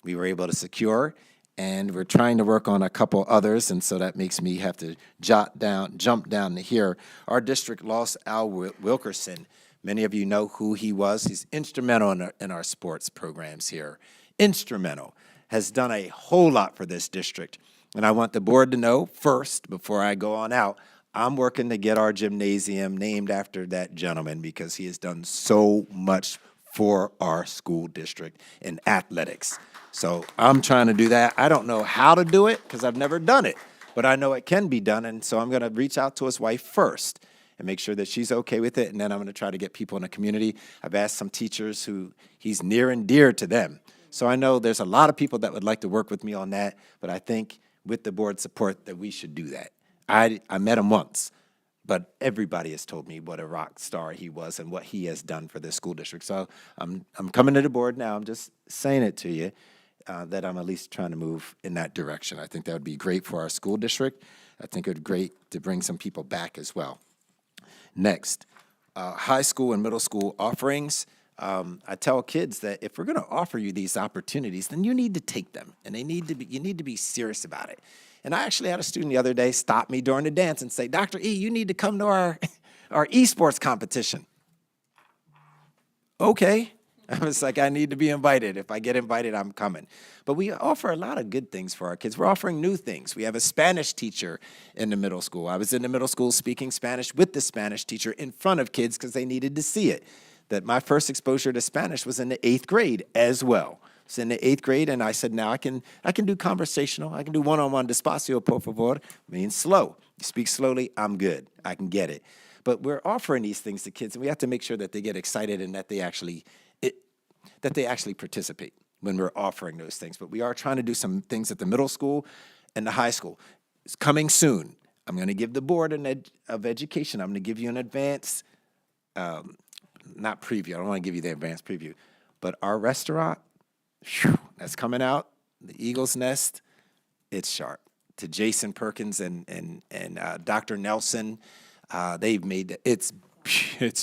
we were able to secure, and we're trying to work on a couple others, and so that makes me have to jump down to here. Our district lost Al Wilkerson. Many of you know who he was. He's instrumental in our sports programs here. Instrumental. Has done a whole lot for this district. And I want the board to know first, before I go on out, I'm working to get our gymnasium named after that gentleman because he has done so much for our school district in athletics. So I'm trying to do that. I don't know how to do it because I've never done it, but I know it can be done. And so I'm going to reach out to his wife first and make sure that she's okay with it. And then I'm going to try to get people in the community. I've asked some teachers who he's near and dear to them. So I know there's a lot of people that would like to work with me on that, but I think with the board support that we should do that. I met him once, but everybody has told me what a rock star he was and what he has done for this school district. So I'm coming to the board now. I'm just saying it to you that I'm at least trying to move in that direction. I think that would be great for our school district. I think it would be great to bring some people back as well. Next, high school and middle school offerings. I tell kids that if we're going to offer you these opportunities, then you need to take them, and you need to be serious about it. And I actually had a student the other day stop me during the dance and say, "Dr. E, you need to come to our esports competition." Okay. I was like, I need to be invited. If I get invited, I'm coming. But we offer a lot of good things for our kids. We're offering new things. We have a Spanish teacher in the middle school. I was in the middle school speaking Spanish with the Spanish teacher in front of kids because they needed to see it. That my first exposure to Spanish was in the 8th grade as well. It's in the 8th grade, and I said, now I can do conversational. I can do one-on-one. Despacio, por favor, means slow. You speak slowly, I'm good. I can get it. But we're offering these things to kids, and we have to make sure that they get excited and that they actually participate when we're offering those things. But we are trying to do some things at the middle school and the high school. It's coming soon. I'm going to give the Board of Education, I'm going to give you an advance, not preview. I don't want to give you the advanced preview. But our restaurant, that's coming out, the Eagle's Nest, it's sharp. To Jason Perkins and Dr. Nelson, they've made it. It's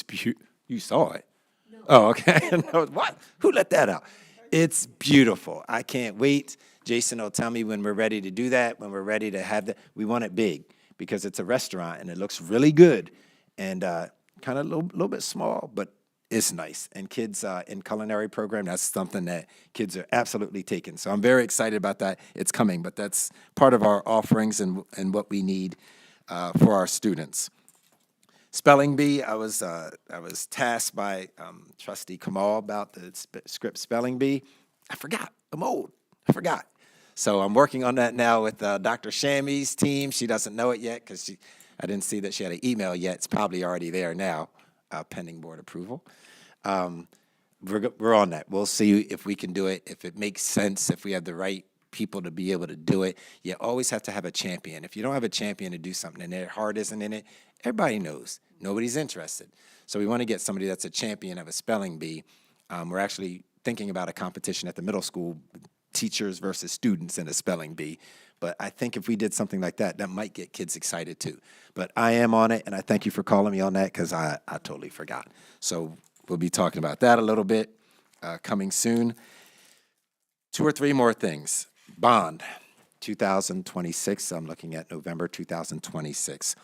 beautiful. You saw it. No. Oh, okay. No, what? Who let that out? It's beautiful. I can't wait. Jason will tell me when we're ready to do that, when we're ready to have that. We want it big because it's a restaurant and it looks really good and kind of a little bit small, but it's nice. And kids in culinary program, that's something that kids are absolutely taking. So I'm very excited about that. It's coming, but that's part of our offerings and what we need for our students. Spelling bee, I was tasked by Trustee Kamal about the script spelling bee. I forgot. I'm old. I forgot. So I'm working on that now with Dr. Shami's team. She doesn't know it yet because I didn't see that she had an email yet. It's probably already there now, pending board approval. We're on that. We'll see if we can do it, if it makes sense, if we have the right people to be able to do it. You always have to have a champion. If you don't have a champion to do something and their heart isn't in it, everybody knows. Nobody's interested. So we want to get somebody that's a champion of a spelling bee. We're actually thinking about a competition at the middle school, teachers versus students in a spelling bee. But I think if we did something like that, that might get kids excited too. But I am on it, and I thank you for calling me on that because I totally forgot. So we'll be talking about that a little bit coming soon. 2 or 3 more things. Bond, 2026. I'm looking at November 2026.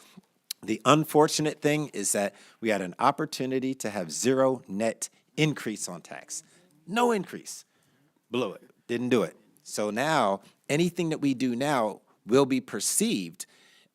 The unfortunate thing is that we had an opportunity to have 0 net increase on tax. No increase. Blew it. Didn't do it. So now, anything that we do now will be perceived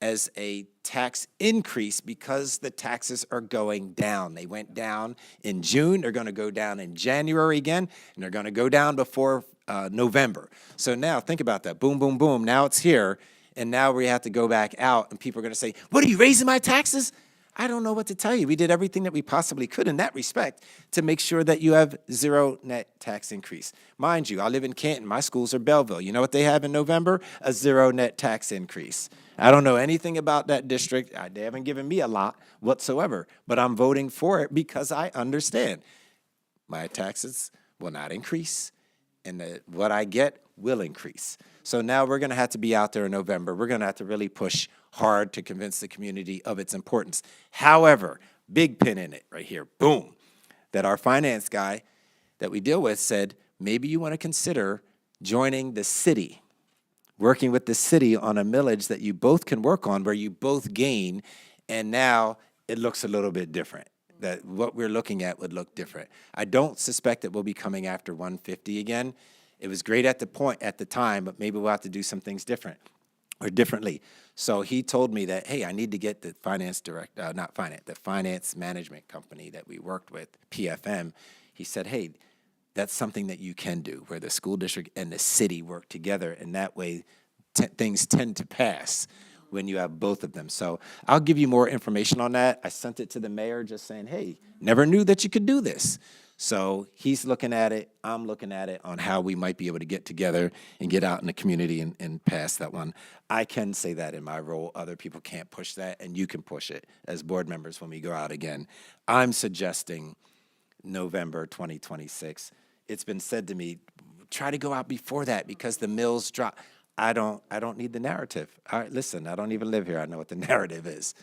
as a tax increase because the taxes are going down. They went down in June. They're going to go down in January again, and they're going to go down before November. So now, think about that. Boom, boom, boom. Now it's here. And now we have to go back out, and people are going to say, what, are you raising my taxes? I don't know what to tell you. We did everything that we possibly could in that respect to make sure that you have 0 net tax increase. Mind you, I live in Canton. My schools are Belleville. You know what they have in November? A 0 net tax increase. I don't know anything about that district. They haven't given me a lot whatsoever, but I'm voting for it because I understand my taxes will not increase, and what I get will increase. So now we're going to have to be out there in November. We're going to have to really push hard to convince the community of its importance. However, big pin in it right here, boom, that our finance guy that we deal with said, maybe you want to consider joining the city, working with the city on a millage that you both can work on where you both gain, and now it looks a little bit different. That what we're looking at would look different. I don't suspect that we'll be coming after 150 again. It was great at the time, but maybe we'll have to do some things differently. So he told me that, hey, I need to get the the finance management company that we worked with, PFM. He said, hey, that's something that you can do, where the school district and the city work together, and that way things tend to pass when you have both of them. So I'll give you more information on that. I sent it to the mayor just saying, hey, never knew that you could do this. So he's looking at it, I'm looking at it on how we might be able to get together and get out in the community and pass that one. I can say that in my role. Other people can't push that, and you can push it as board members when we go out again. I'm suggesting November 2026. It's been said to me, try to go out before that because the mills drop. I don't need the narrative. All right, listen, I don't even live here. I know what the narrative is.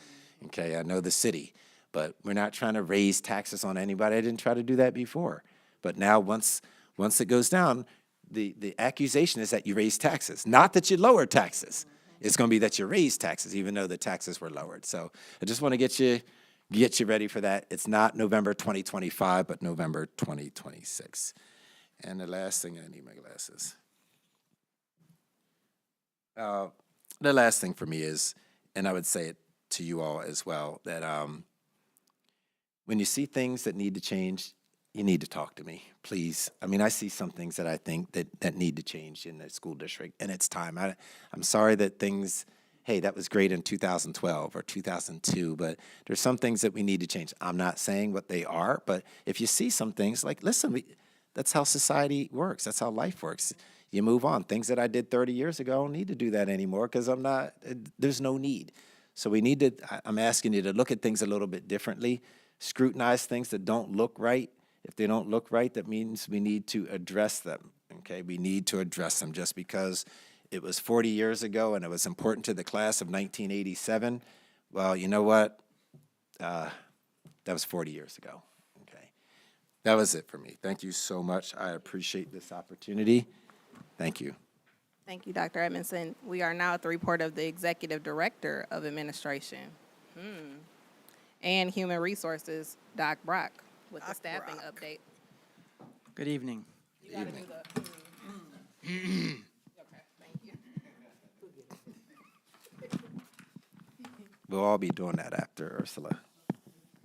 Okay, I know the city. But we're not trying to raise taxes on anybody. I didn't try to do that before. But now once it goes down, the accusation is that you raise taxes, not that you lower taxes. It's going to be that you raise taxes, even though the taxes were lowered. So I just want to get you ready for that. It's not November 2025, but November 2026. And the last thing, I need my glasses. The last thing for me is, and I would say it to you all as well, that when you see things that need to change, you need to talk to me, please. I mean, I see some things that I think that need to change in the school district, and it's time. I'm sorry that things, hey, that was great in 2012 or 2002, but there's some things that we need to change. I'm not saying what they are, but if you see some things, like, listen, that's how society works. That's how life works. You move on. Things that I did 30 years ago, I don't need to do that anymore because there's no need. So I'm asking you to look at things a little bit differently. Scrutinize things that don't look right. If they don't look right, that means we need to address them, okay? We need to address them. Just because it was 40 years ago and it was important to the class of 1987, well, you know what? That was 40 years ago, okay? That was it for me. Thank you so much. I appreciate this opportunity. Thank you. Thank you, Dr. Edmondson. We are now at the report of the Executive Director of Administration and Human Resources, Doc Brock, with the staffing update. Good evening. You gotta do the. Okay, thank you. We'll all be doing that after Ursula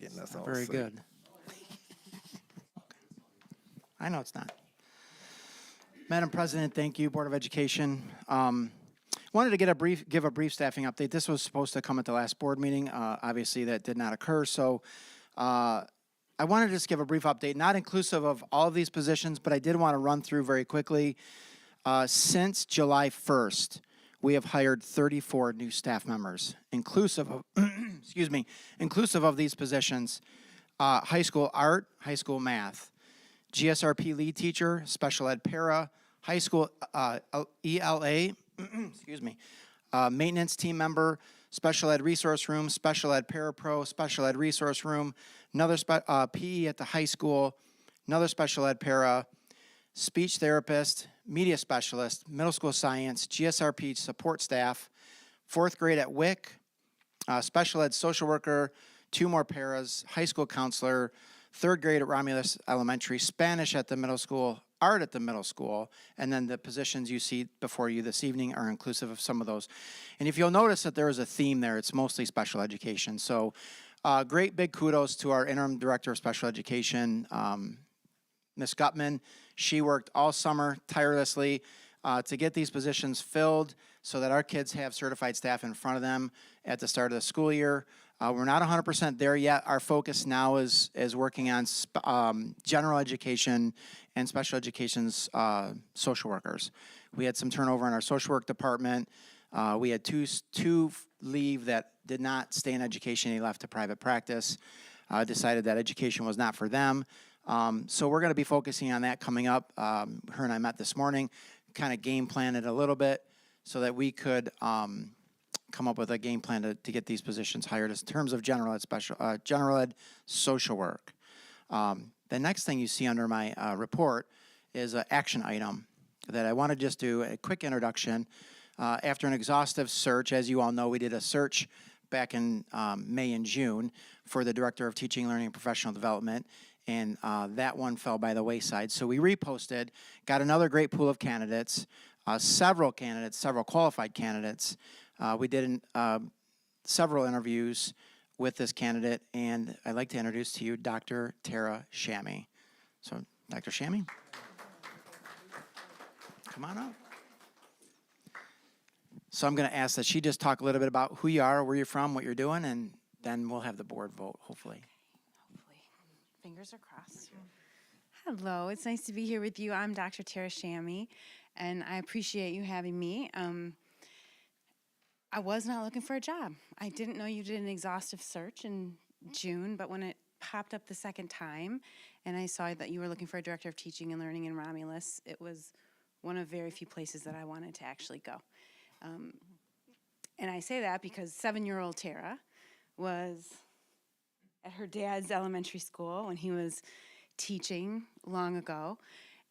getting us all Very set. good. I know it's not. Madam President, thank you, Board of Education. Wanted to give a brief staffing update. This was supposed to come at the last board meeting. Obviously, that did not occur. So I wanted to just give a brief update, not inclusive of all of these positions, but I did want to run through very quickly. Since July 1st, we have hired 34 new staff members, inclusive of, inclusive of these positions: high school art, high school math, GSRP lead teacher, special ed para, high school ELA, maintenance team member, special ed resource room, special ed parapro, special ed resource room, another PE at the high school, another special ed para, speech therapist, media specialist, middle school science, GSRP support staff, 4th grade at WIC, special ed social worker, 2 more paras, high school counselor, 3rd grade at Romulus Elementary, Spanish at the middle school, art at the middle school, and then the positions you see before you this evening are inclusive of some of those. And if you'll notice that there is a theme there, it's mostly special education. So great big kudos to our interim director of special education, Ms. Gutman. She worked all summer tirelessly to get these positions filled so that our kids have certified staff in front of them at the start of the school year. We're not 100% there yet. Our focus now is working on general education and special education's social workers. We had some turnover in our social work department. We had two leave that did not stay in education. They left to private practice, decided that education was not for them. So we're going to be focusing on that coming up. Her and I met this morning, kind of game planned it a little bit so that we could come up with a game plan to get these positions hired in terms of general ed social work. The next thing you see under my report is an action item that I want to just do a quick introduction. After an exhaustive search, as you all know, we did a search back in May and June for the Director of Teaching, Learning, and Professional Development, and that one fell by the wayside. So we reposted, got another great pool of candidates, several qualified candidates. We did several interviews with this candidate, and I'd like to introduce to you Dr. Tara Shammy. So, Dr. Shammy, come on up. So I'm going to ask that she just talk a little bit about who you are, where you're from, what you're doing, and then we'll have the board vote, hopefully. Hopefully. Fingers are crossed. Hello, it's nice to be here with you. I'm Dr. Tara Shami, and I appreciate you having me. I was not looking for a job. I didn't know you did an exhaustive search in June, but when it popped up the second time and I saw that you were looking for a director of teaching and learning in Romulus, it was one of very few places that I wanted to actually go. And I say that because 7-year-old Tara was at her dad's elementary school when he was teaching long ago,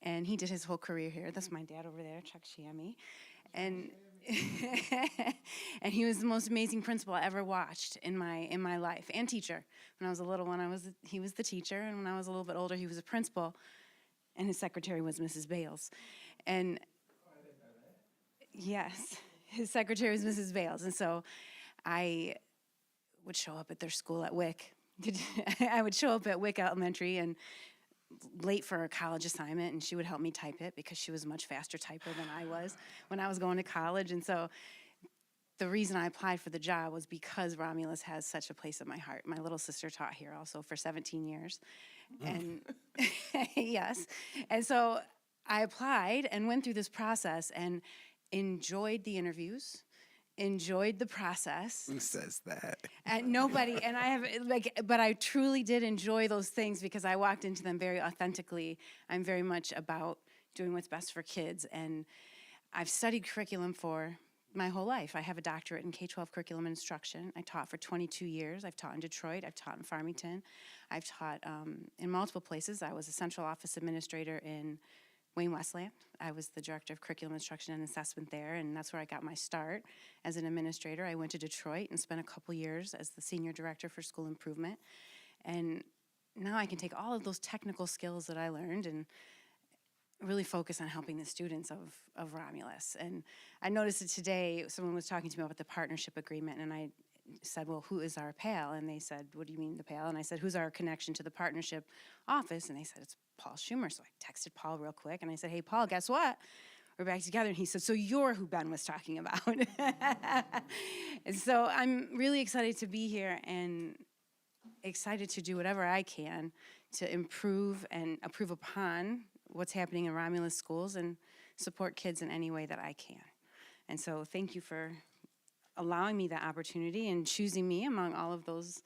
and he did his whole career here. That's my dad over there, Chuck Shami. And and he was the most amazing principal I ever watched in my life, and teacher. When I was a little one, he was the teacher, and when I was a little bit older, he was a principal, and his secretary was Mrs. Bales. And yes, his secretary was Mrs. Bales, and so I would show up at their school at Wick. I would show up at Wick Elementary and late for a college assignment, and she would help me type it because she was a much faster typer than I was when I was going to college. And so the reason I applied for the job was because Romulus has such a place in my heart. My little sister taught here also for 17 years. And yes. And so I applied and went through this process and enjoyed the interviews, enjoyed the process. Who says that? And nobody, and I have, but I truly did enjoy those things because I walked into them very authentically. I'm very much about doing what's best for kids, and I've studied curriculum for my whole life. I have a doctorate in K-12 curriculum instruction. I taught for 22 years. I've taught in Detroit. I've taught in Farmington. I've taught in multiple places. I was a central office administrator in Wayne Westland. I was the director of curriculum instruction and assessment there, and that's where I got my start as an administrator. I went to Detroit and spent a couple years as the senior director for school improvement. And now I can take all of those technical skills that I learned and really focus on helping the students of Romulus. And I noticed that today someone was talking to me about the partnership agreement, and I said, well, who is our PAL? And they said, what do you mean the PAL? And I said, who's our connection to the partnership office? And they said, it's Paul Schumer. So I texted Paul real quick, and I said, hey, Paul, guess what? We're back together. And he said, so you're who Ben was talking about. And so I'm really excited to be here and excited to do whatever I can to improve and improve upon what's happening in Romulus schools and support kids in any way that I can. And so thank you for allowing me the opportunity and choosing me among all of those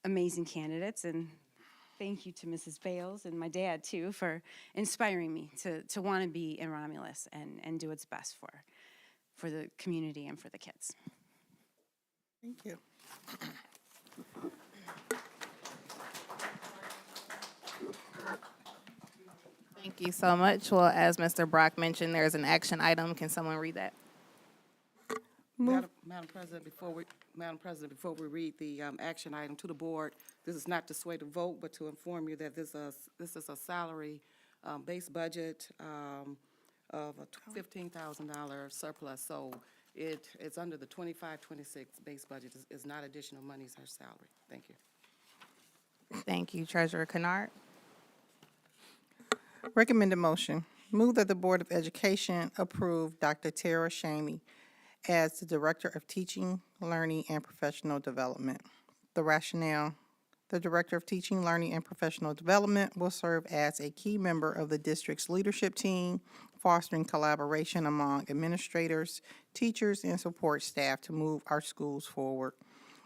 amazing candidates. And thank you to Mrs. Bales and my dad, too, for inspiring me to want to be in Romulus and do what's best for the community and for the kids. Thank you. Thank you so much. Well, as Mr. Brock mentioned, there's an action item. Can someone read that? Move. Madam President, before we read the action item to the board, this is not to sway the vote, but to inform you that this is a salary base budget of a $15,000 surplus. So it's under the 25-26 base budget. It's not additional money, it's her salary. Thank you. Thank you, Treasurer Kennard. Recommended motion. Move that the Board of Education approve Dr. Tara Shami as the Director of Teaching, Learning, and Professional Development. The rationale: the Director of Teaching, Learning, and Professional Development will serve as a key member of the district's leadership team, fostering collaboration among administrators, teachers, and support staff to move our schools forward.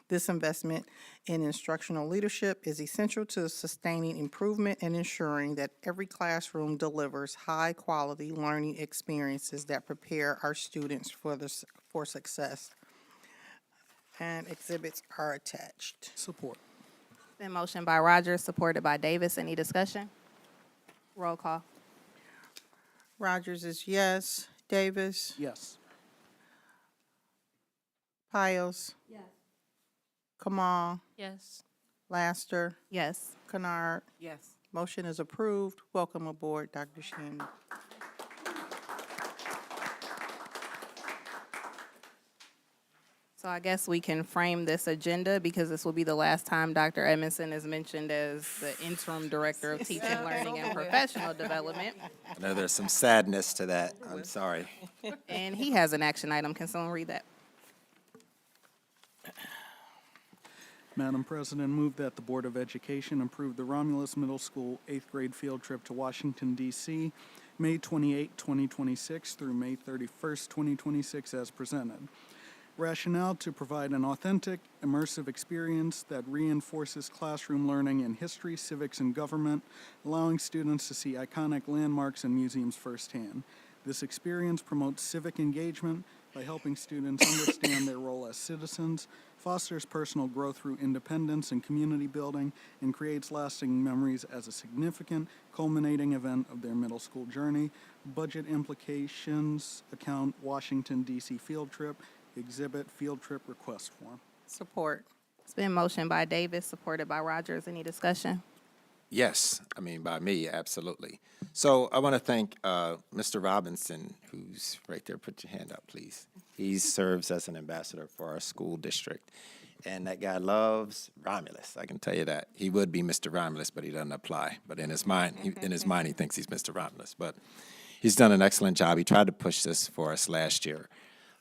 This investment in instructional leadership is essential to sustaining improvement and ensuring that every classroom delivers high-quality learning experiences that prepare our students for success. And exhibits are attached. Support. Been motion by Rogers, supported by Davis. Any discussion? Roll call. Rogers is yes. Davis? Yes. Piles? Yes. Kamal? Yes. Laster? Yes. Kennard? Yes. Motion is approved. Welcome aboard, Dr. Shami. So I guess we can frame this agenda because this will be the last time Dr. Edmondson is mentioned as the interim director of teaching, learning, and professional development. I know there's some sadness to that. I'm sorry. And he has an action item. Can someone read that? Madam President, move that the Board of Education approve the Romulus Middle School 8th grade field trip to Washington, D.C., May 28, 2026 through May 31st, 2026 as presented. Rationale to provide an authentic, immersive experience that reinforces classroom learning in history, civics, and government, allowing students to see iconic landmarks and museums firsthand. This experience promotes civic engagement by helping students understand their role as citizens, fosters personal growth through independence and community building, and creates lasting memories as a significant, culminating event of their middle school journey. Budget implications account Washington, D.C. field trip, exhibit field trip request form. Support. It's been motioned by Davis, supported by Rogers. Any discussion? Yes, I mean, by me, absolutely. So I want to thank Mr. Robinson, who's right there. Put your hand up, please. He serves as an ambassador for our school district. And that guy loves Romulus, I can tell you that. He would be Mr. Romulus, but he doesn't apply. But in his mind, he thinks he's Mr. Romulus. But he's done an excellent job. He tried to push this for us last year.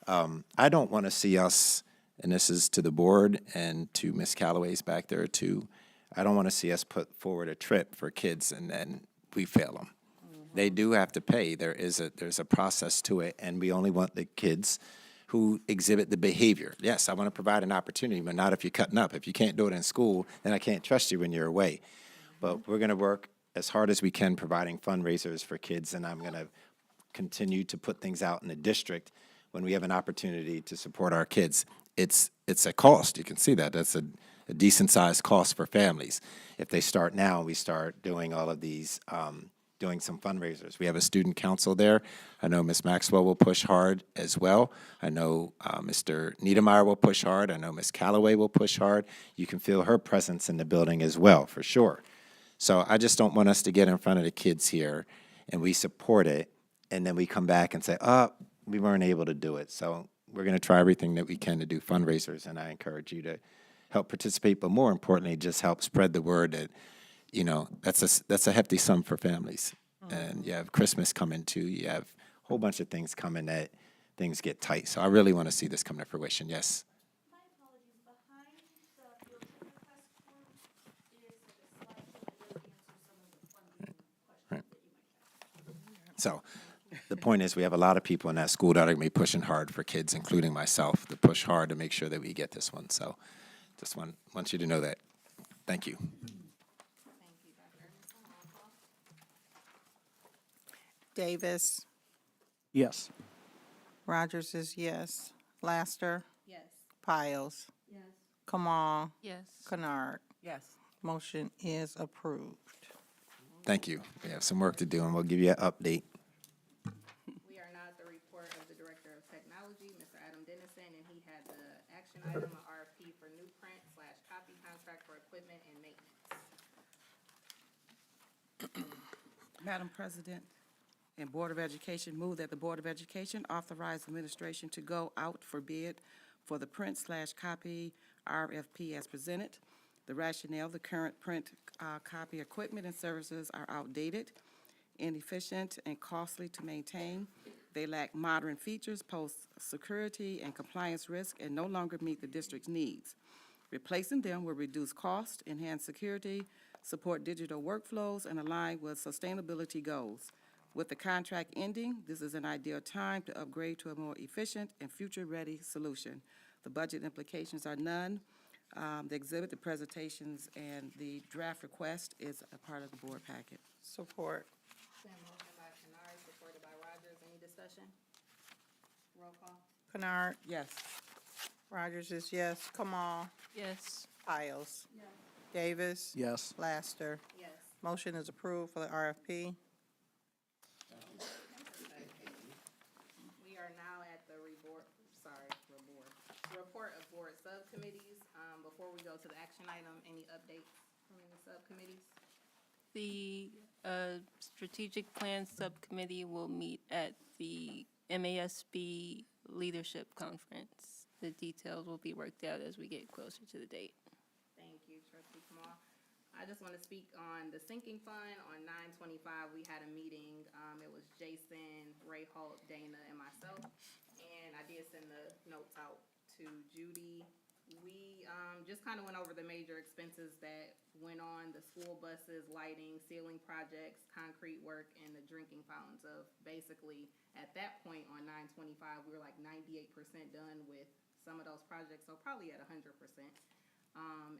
I don't want to see us, and this is to the board and to Ms. Callaway's back there too, I don't want to see us put forward a trip for kids and then we fail them. They do have to pay. There's a process to it, and we only want the kids who exhibit the behavior. Yes, I want to provide an opportunity, but not if you're cutting up. If you can't do it in school, then I can't trust you when you're away. But we're going to work as hard as we can providing fundraisers for kids, and I'm going to continue to put things out in the district when we have an opportunity to support our kids. It's a cost. You can see that. That's a decent-sized cost for families. If they start now, we start doing all of these, doing some fundraisers. We have a student council there. I know Ms. Maxwell will push hard as well. I know Mr. Niedermeyer will push hard. I know Ms. Callaway will push hard. You can feel her presence in the building as well, for sure. So I just don't want us to get in front of the kids here and we support it, and then we come back and say, we weren't able to do it. So we're going to try everything that we can to do fundraisers, and I encourage you to help participate, but more importantly, just help spread the word that, you know, that's a hefty sum for families. And you have Christmas coming too. You have a whole bunch of things coming that things get tight. So I really want to see this come to fruition. Yes. My apologies. Behind the field trip request form is like a slideshow that does answer some of the funding questions that you might have. So the point is, we have a lot of people in that school that are going to be pushing hard for kids, including myself, to push hard to make sure that we get this one. So just want you to know that. Thank you. Davis. Yes. Rogers is yes. Laster. Yes. Piles. Yes. Kamal. Yes. Kennard. Yes. Motion is approved. Thank you. We have some work to do, and we'll give you an update. We are now at the report of the Director of Technology, Mr. Adam Dennison, and he had the action item, a RFP for new print/copy contract for equipment and maintenance. Madam President and Board of Education, move that the Board of Education authorize administration to go out for bid for the print/copy RFP as presented. The rationale, the current print copy equipment and services are outdated, inefficient, and costly to maintain. They lack modern features, pose security and compliance risk, and no longer meet the district's needs. Replacing them will reduce cost, enhance security, support digital workflows, and align with sustainability goals. With the contract ending, this is an ideal time to upgrade to a more efficient and future-ready solution. The budget implications are none. The exhibit, the presentations, and the draft request is a part of the board packet. Support. Been motioned by Kennard, supported by Rogers. Any discussion? Roll call. Kennard. Yes. Rogers is yes. Kamal. Yes. Piles. Davis. Yes. Laster. Yes. Motion is approved for the RFP. We are now at the report of board subcommittees. Before we go to the action item, any updates from the subcommittees? The Strategic Plan Subcommittee will meet at the MASB Leadership Conference. The details will be worked out as we get closer to the date. Thank you, Trustee Kamal. I just want to speak on the sinking fund. On 9/25, we had a meeting. It was Jason, Ray Holt, Dana, and myself. And I did send the notes out to Judy, We just kind of went over the major expenses that went on, the school buses, lighting, ceiling projects, concrete work, and the drinking fountains of basically, at that point on 9/25, we were like 98% done with some of those projects, so probably at 100%.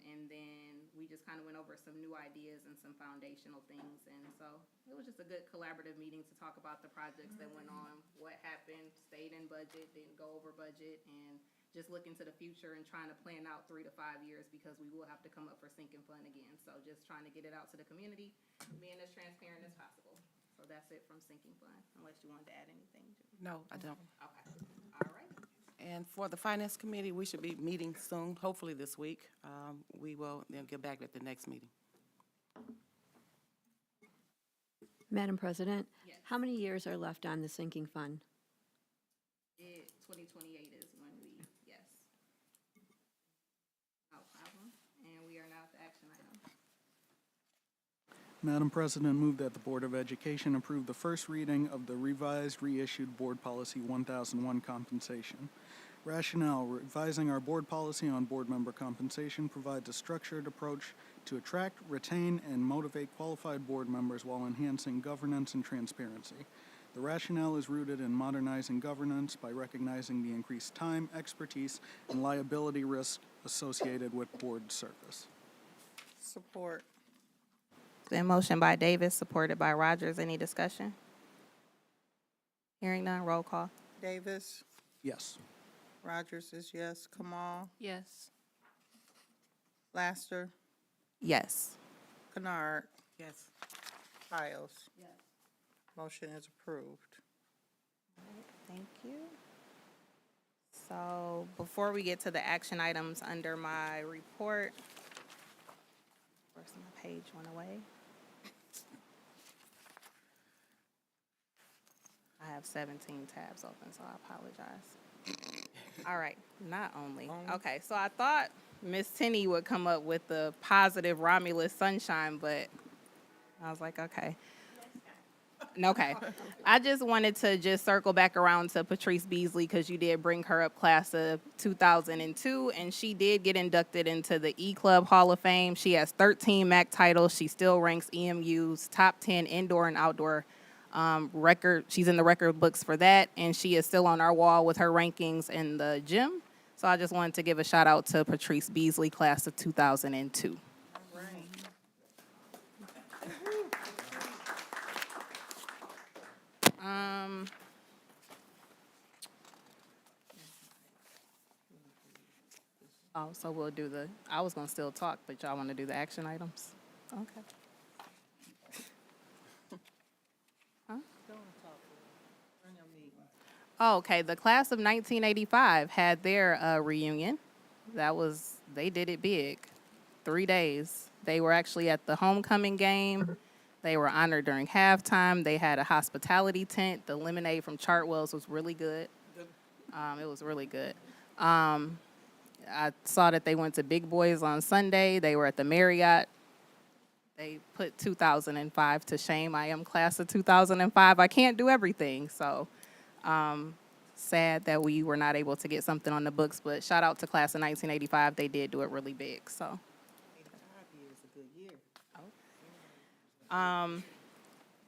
And then we just kind of went over some new ideas and some foundational things. And so it was just a good collaborative meeting to talk about the projects that went on, what happened, stayed in budget, didn't go over budget, and just look into the future and trying to plan out 3 to 5 years because we will have to come up for sinking fund again. So just trying to get it out to the community, being as transparent as possible. So that's it from sinking fund, unless you wanted to add anything. No, I don't. Okay, all right. And for the Finance Committee, we should be meeting soon, hopefully this week. We will then get back at the next meeting. Madam President, Yes. how many years are left on the sinking fund? 2028 is when we, yes. No problem. And we are now at the action item. Madam President, move that the Board of Education approve the first reading of the revised reissued Board Policy 1001 compensation. Rationale, revising our board policy on board member compensation provides a structured approach to attract, retain, and motivate qualified board members while enhancing governance and transparency. The rationale is rooted in modernizing governance by recognizing the increased time, expertise, and liability risk associated with board service. Support. Then motion by Davis, supported by Rogers. Any discussion? Hearing none, roll call. Davis. Yes. Rogers is yes. Kamal. Yes. Laster. Yes. Kennard. Yes. Piles. Yes. Motion is approved. Thank you. So before we get to the action items under my report, of course, my page went away. I have 17 tabs open, so I apologize. All right, not only. Okay, so I thought Miss Tinney would come up with the positive Romulus sunshine, but I was like, okay. Okay. I just wanted to just circle back around to Patrice Beasley because you did bring her up class of 2002, and she did get inducted into the E-Club Hall of Fame. She has 13 MAC titles. She still ranks EMU's top 10 indoor and outdoor record. She's in the record books for that, and she is still on our wall with her rankings in the gym. So I just wanted to give a shout out to Patrice Beasley, class of 2002. Oh, so we'll do I was gonna still talk, but y'all wanna do the action items? Okay. Oh, okay, the class of 1985 had their reunion. They did it big. 3 days. They were actually at the homecoming game. They were honored during halftime. They had a hospitality tent. The lemonade from Chartwell's was really good. It was really good. I saw that they went to Big Boys on Sunday. They were at the Marriott. They put 2005 to shame. I am class of 2005. I can't do everything, so sad that we were not able to get something on the books, but shout out to class of 1985. They did do it really big, so. 85 years a good year.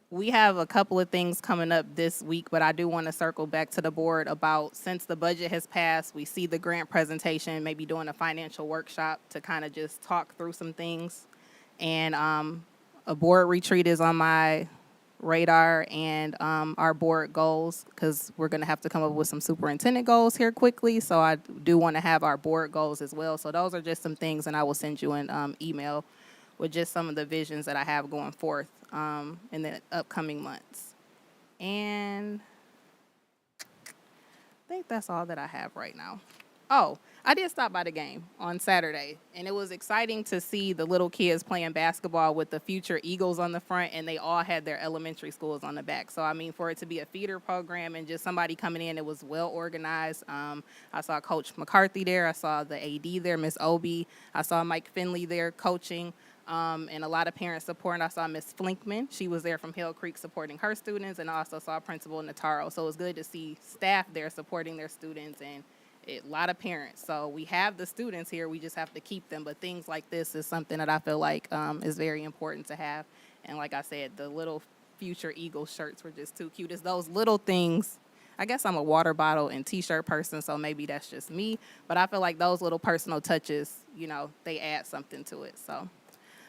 We have a couple of things coming up this week, but I do want to circle back to the board about, since the budget has passed, we see the grant presentation, maybe doing a financial workshop to kind of just talk through some things. And a board retreat is on my radar, and our board goals, because we're going to have to come up with some superintendent goals here quickly. So I do want to have our board goals as well. So those are just some things, and I will send you an email with just some of the visions that I have going forth in the upcoming months. And I think that's all that I have right now. Oh, I did stop by the game on Saturday, and it was exciting to see the little kids playing basketball with the future Eagles on the front, and they all had their elementary schools on the back. So, I mean, for it to be a feeder program and just somebody coming in, it was well organized. I saw Coach McCarthy there. I saw the AD there, Miss Obie. I saw Mike Finley there coaching. And a lot of parents supporting. I saw Miss Flinkman. She was there from Hill Creek supporting her students, and I also saw Principal Nataro. So it was good to see staff there supporting their students, and a lot of parents. So we have the students here, we just have to keep them. But things like this is something that I feel like is very important to have. And like I said, the little Future Eagle shirts were just too cute. It's those little things. I guess I'm a water bottle and t-shirt person, so maybe that's just me. But I feel like those little personal touches, you know, they add something to it. So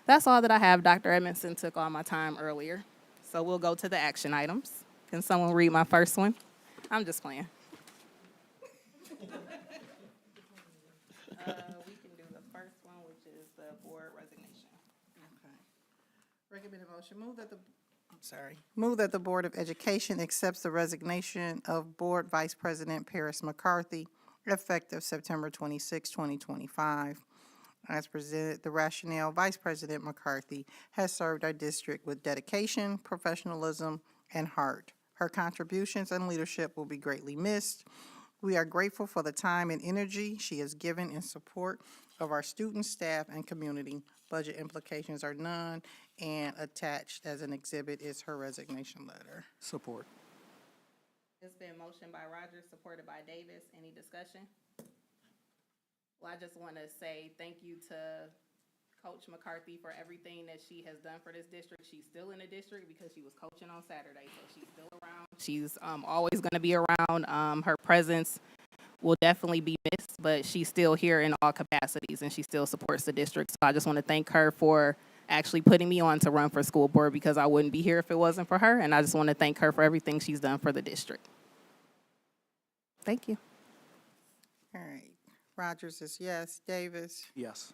that's all that I have. Dr. Edmondson took all my time earlier. So we'll go to the action items. Can someone read my first one? I'm just playing. We can do the first one, which is the board resignation. Okay. Recommended motion, move that the Board of Education accepts the resignation of Board Vice President Paris McCarthy effective September 26, 2025. As presented, the rationale, Vice President McCarthy has served our district with dedication, professionalism, and heart. Her contributions and leadership will be greatly missed. We are grateful for the time and energy she has given in support of our students, staff, and community. Budget implications are none, and attached as an exhibit is her resignation letter. Support. It's been motioned by Rogers, supported by Davis. Any discussion? Well, I just want to say thank you to Coach McCarthy for everything that she has done for this district. She's still in the district because she was coaching on Saturday, so she's still around. She's always going to be around. Her presence will definitely be missed, but she's still here in all capacities, and she still supports the district. So I just want to thank her for actually putting me on to run for school board, because I wouldn't be here if it wasn't for her, and I just want to thank her for everything she's done for the district. Thank you. All right. Rogers is yes. Davis? Yes.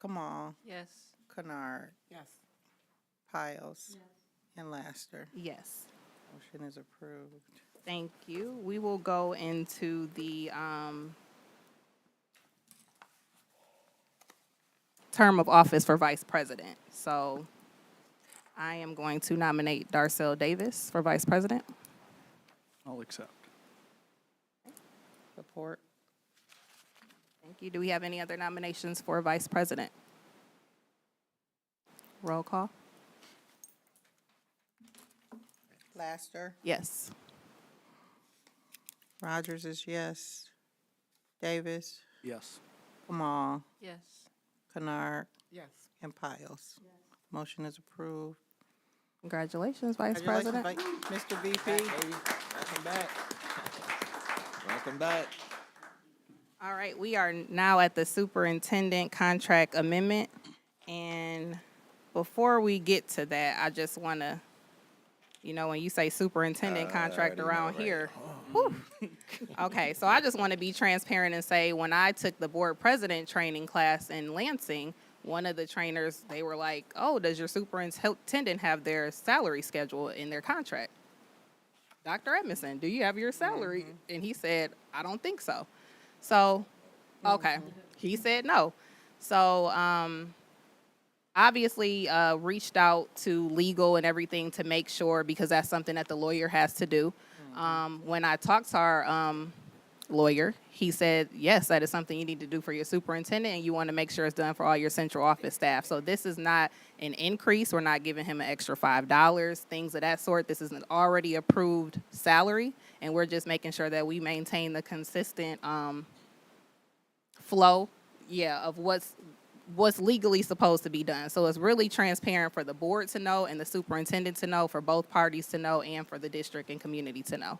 Kamal? Yes. Kennard? Yes. Piles? And Laster? Yes. Motion is approved. Thank you. We will go into the term of office for vice president. So I am going to nominate Darcel Davis for vice president. I'll accept. Support. Thank you. Do we have any other nominations for vice president? Roll call. Laster? Yes. Rogers is yes. Davis? Yes. Kamal? Yes. Kennard? Yes. And Piles? Motion is approved. Congratulations, Vice Congratulations, President. Mr. VP. Welcome back. Welcome back. All right, we are now at the superintendent contract amendment. And before we get to that, I just want to, you know, when you say superintendent contract around here, whew. Okay, so I just want to be transparent and say, when I took the board president training class in Lansing, one of the trainers, they were like, oh, does your superintendent have their salary schedule in their contract? Dr. Edmondson, do you have your salary? And he said, I don't think so. So, okay, he said no. So, obviously, reached out to legal and everything to make sure, because that's something that the lawyer has to do. When I talked to our lawyer, he said, yes, that is something you need to do for your superintendent, and you want to make sure it's done for all your central office staff. So this is not an increase. We're not giving him an extra $5, things of that sort. This is an already approved salary, and we're just making sure that we maintain the consistent flow, of what's legally supposed to be done. So it's really transparent for the board to know and the superintendent to know, for both parties to know, and for the district and community to know.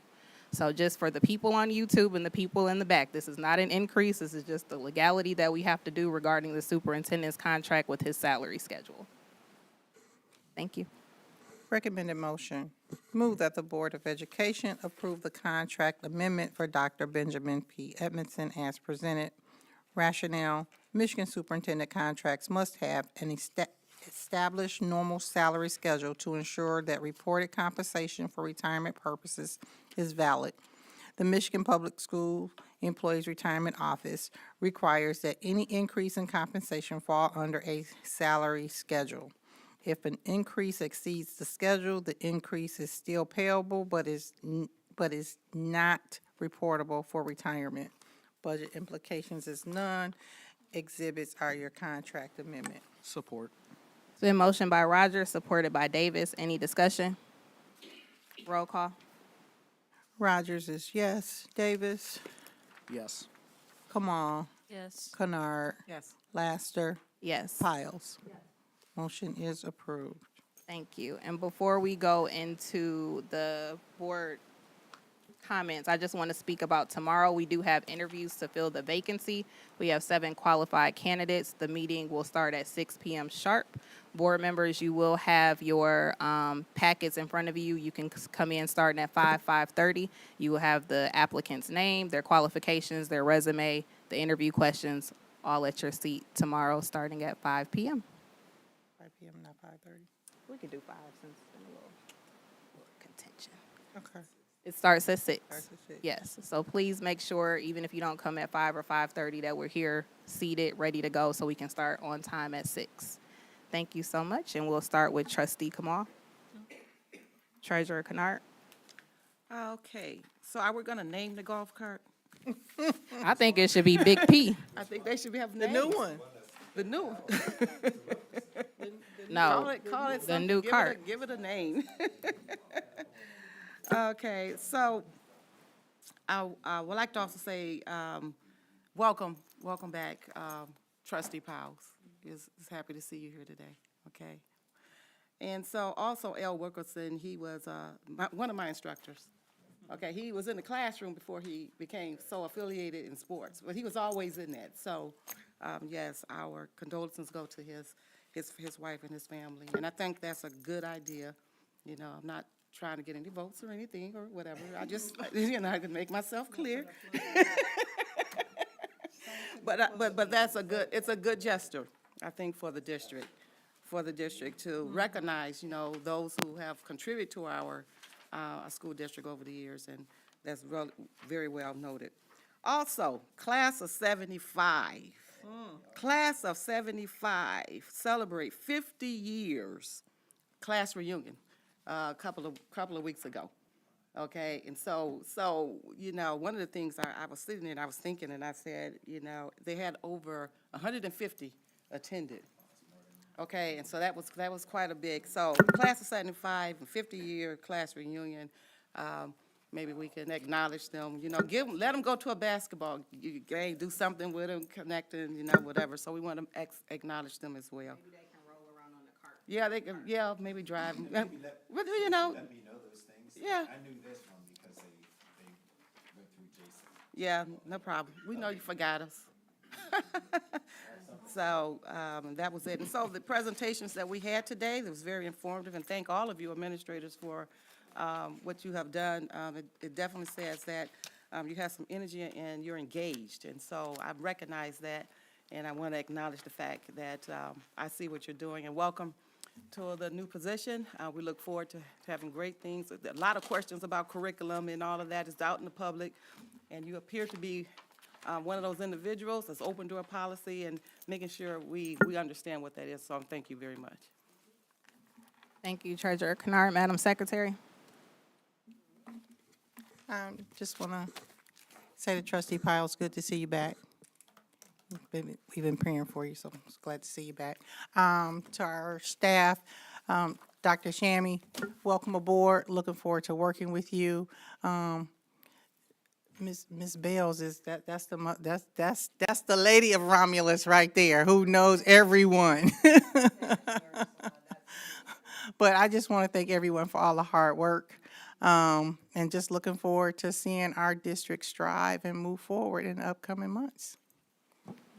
So just for the people on YouTube and the people in the back, this is not an increase. This is just the legality that we have to do regarding the superintendent's contract with his salary schedule. Thank you. Recommended motion, move that the Board of Education approve the contract amendment for Dr. Benjamin P. Edmondson as presented. Rationale, Michigan superintendent contracts must have an established normal salary schedule to ensure that reported compensation for retirement purposes is valid. The Michigan Public School Employees Retirement Office requires that any increase in compensation fall under a salary schedule. If an increase exceeds the schedule, the increase is still payable, but is not reportable for retirement. Budget implications is none. Exhibits are your contract amendment. Support. It's been motioned by Rogers, supported by Davis. Any discussion? Roll call. Rogers is yes. Davis? Yes. Kamal, Yes. Kennard, Yes. Laster, Yes. Piles. Motion is approved. Thank you. And before we go into the board comments, I just want to speak about tomorrow. We do have interviews to fill the vacancy. We have 7 qualified candidates. The meeting will start at 6 p.m. sharp. Board members, you will have your packets in front of you. You can come in starting at 5:30. You will have the applicant's name, their qualifications, their resume, the interview questions, all at your seat tomorrow, starting at 5 p.m. 5 p.m., not 5:30. We can do 5 since it's been a little contention. Okay. It starts at 6. Starts at 6. Yes, so please make sure, even if you don't come at 5 or 5:30, that we're here seated, ready to go, so we can start on time at 6. Thank you so much, and we'll start with Trustee Kamal. Treasurer Kennard. Okay, so are we gonna name the golf cart? I think it should be Big P. I think they should have The names. new one. The new one. No, Call it the something. new Give cart. Give it a name. Okay, so I would like to also say, welcome back, Trustee Powles. Is happy to see you here today, okay? And so also L. Wilkerson, he was one of my instructors. Okay, he was in the classroom before he became so affiliated in sports, but he was always in that. So, yes, our condolences go to his wife and his family. And I think that's a good idea. You know, I'm not trying to get any votes or anything or whatever. I just, I can make myself clear. But that's it's a good gesture, I think, for the district to recognize, those who have contributed to our school district over the years, and that's very well noted. Also, class of 75. Class of 75 celebrate 50 years class reunion a couple of weeks ago. Okay, and so one of the things I was sitting there and I was thinking, and I said, they had over 150 attended. Okay, and so that was quite a big. So class of 75 and 50-year class reunion. Maybe we can acknowledge them. Let them go to a basketball game, do something with them, connecting, whatever. So we want to acknowledge them as well. Maybe they can roll around on the cart. Yeah, they can. Yeah, maybe drive. But Let me know those things. Yeah. I knew this one because they went through Jason. Yeah, no problem. We know you forgot us. So that was it. And so the presentations that we had today, it was very informative, and thank all of you administrators for what you have done. It definitely says that you have some energy and you're engaged. And so I recognize that, and I want to acknowledge the fact that I see what you're doing. And welcome to the new position. We look forward to having great things. A lot of questions about curriculum and all of that is out in the public, and you appear to be one of those individuals that's open door policy and making sure we understand what that is. So thank you very much. Thank you, Treasurer Kennard. Madam Secretary. Just want to say to Trustee Piles, good to see you back. We've been praying for you, so I'm glad to see you back. To our staff, Dr. Shammy, welcome aboard. Looking forward to working with you. Miss Bales that's the lady of Romulus right there, who knows everyone. But I just want to thank everyone for all the hard work. And just looking forward to seeing our district strive and move forward in the upcoming months.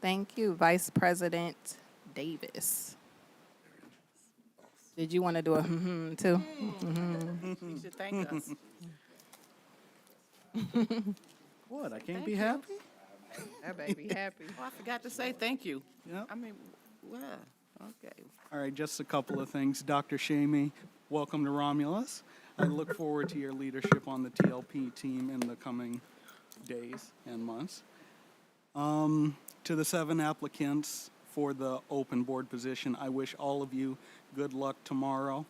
Thank you, Vice President Davis. Did you want to do a too? You should thank us. What, I can't be happy? That baby happy. Oh, I forgot to say thank you. Yep. I mean, well, okay. All right, just a couple of things. Dr. Shamey, welcome to Romulus. I look forward to your leadership on the TLP team in the coming days and months. To the 7 applicants for the open board position, I wish all of you good luck tomorrow.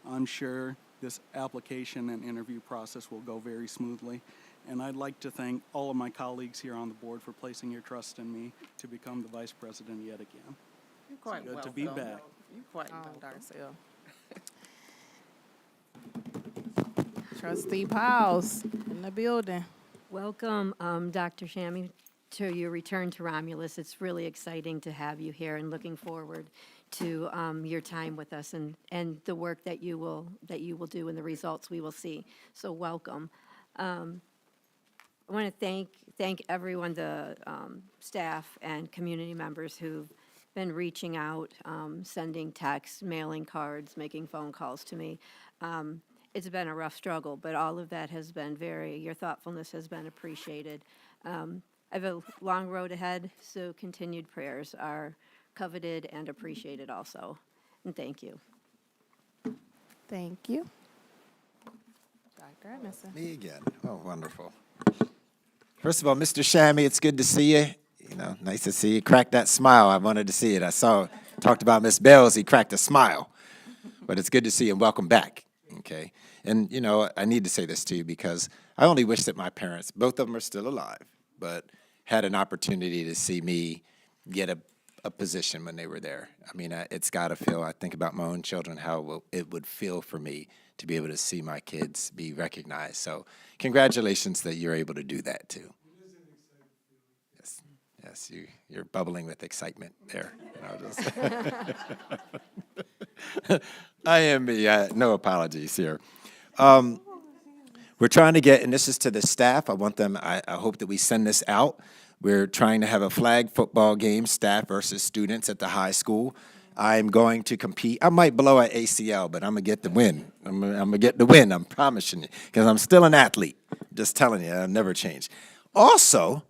I'm sure this application and interview process will go very smoothly. And I'd like to thank all of my colleagues here on the board for placing your trust in me to become the vice president yet again. You're quite Good welcome. to be back. You're quite Oh, welcome. Darcel. Trustee Piles in the building. Welcome, Dr. Shammy, to your return to Romulus. It's really exciting to have you here and looking forward to your time with us and the work that you will do and the results we will see. So welcome. I want to thank everyone, the staff and community members who've been reaching out, sending texts, mailing cards, making phone calls to me. It's been a rough struggle, but all of that has been your thoughtfulness has been appreciated. I have a long road ahead, so continued prayers are coveted and appreciated also. And thank you. Thank you. Dr. Edmondson. Me again. Oh, wonderful. First of all, Mr. Shammy, it's good to see you. You know, nice to see you. Crack that smile. I wanted to see it. Talked about Miss Bells. He cracked a smile. But it's good to see you and welcome back. Okay. And, you know, I need to say this to you because I only wish that my parents, both of them are still alive, but had an opportunity to see me get a position when they were there. I mean, it's got to feel, I think about my own children, how it would feel for me to be able to see my kids be recognized. So congratulations that you're able to do that too. Yes, you're bubbling with excitement there. I am me. No apologies here. We're trying to get, and this is to the staff. I hope that we send this out. We're trying to have a flag football game, staff versus students at the high school. I'm going to compete. I might blow an ACL, but I'm going to get the win. I'm going to get the win, I'm promising you, because I'm still an athlete. Just telling you, I'll never change. Also,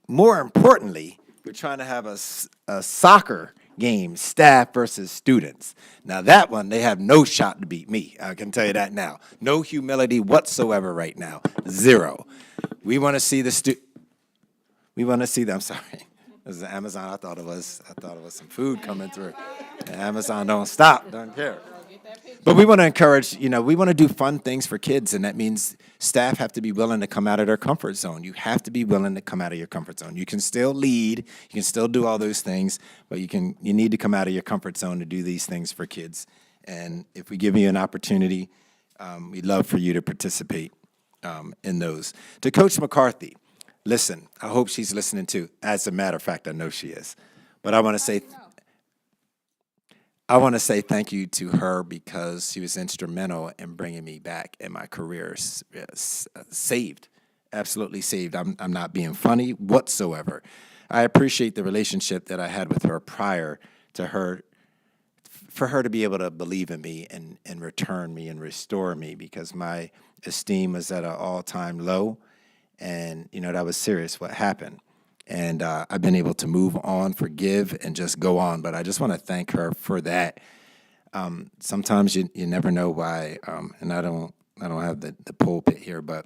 more importantly, we're trying to have a soccer game, staff versus students. Now that one, they have no shot to beat me. I can tell you that now. No humility whatsoever right now. Zero. We want to see I'm sorry. This is Amazon. I thought it was some food coming through. Amazon don't stop, don't care. But we want to encourage, we want to do fun things for kids, and that means staff have to be willing to come out of their comfort zone. You have to be willing to come out of your comfort zone. You can still lead, you can still do all those things, but you need to come out of your comfort zone to do these things for kids. And if we give you an opportunity, we'd love for you to participate in those. To Coach McCarthy, listen, I hope she's listening too. As a matter of fact, I know she is. But I want to say thank you to her because she was instrumental in bringing me back in my career. Saved, absolutely saved. I'm not being funny whatsoever. I appreciate the relationship that I had with her prior to her, for her to be able to believe in me and return me and restore me because my esteem was at an all-time low. And, that was serious what happened. And I've been able to move on, forgive, and just go on. But I just want to thank her for that. Sometimes you never know why, and I don't have the pulpit here, but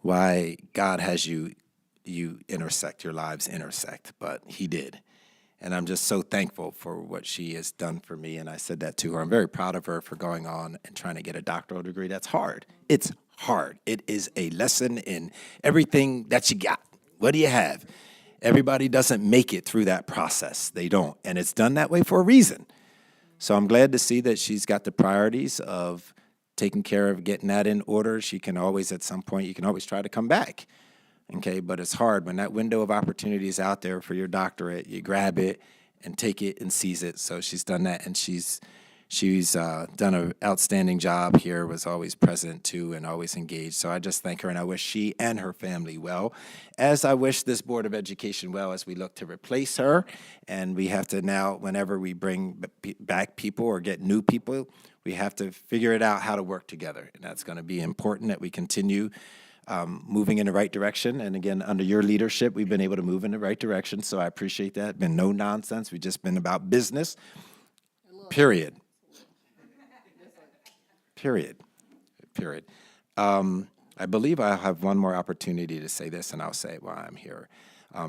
why God has you intersect, your lives intersect. But he did. And I'm just so thankful for what she has done for me. And I said that to her. I'm very proud of her for going on and trying to get a doctoral degree. That's hard. It's hard. It is a lesson in everything that you got. What do you have? Everybody doesn't make it through that process. They don't. And it's done that way for a reason. So I'm glad to see that she's got the priorities of taking care of getting that in order. She can always, at some point, you can always try to come back. Okay, but it's hard. When that window of opportunity is out there for your doctorate, you grab it and take it and seize it. So she's done that, and she's done an outstanding job here, was always present too and always engaged. So I just thank her, and I wish she and her family well, as I wish this Board of Education well as we look to replace her. And we have to now, whenever we bring back people or get new people, we have to figure it out how to work together. And that's going to be important that we continue moving in the right direction. And again, under your leadership, we've been able to move in the right direction. So I appreciate that. Been no nonsense. We've just been about business, period. Period. I believe I have one more opportunity to say this, and I'll say it while I'm here.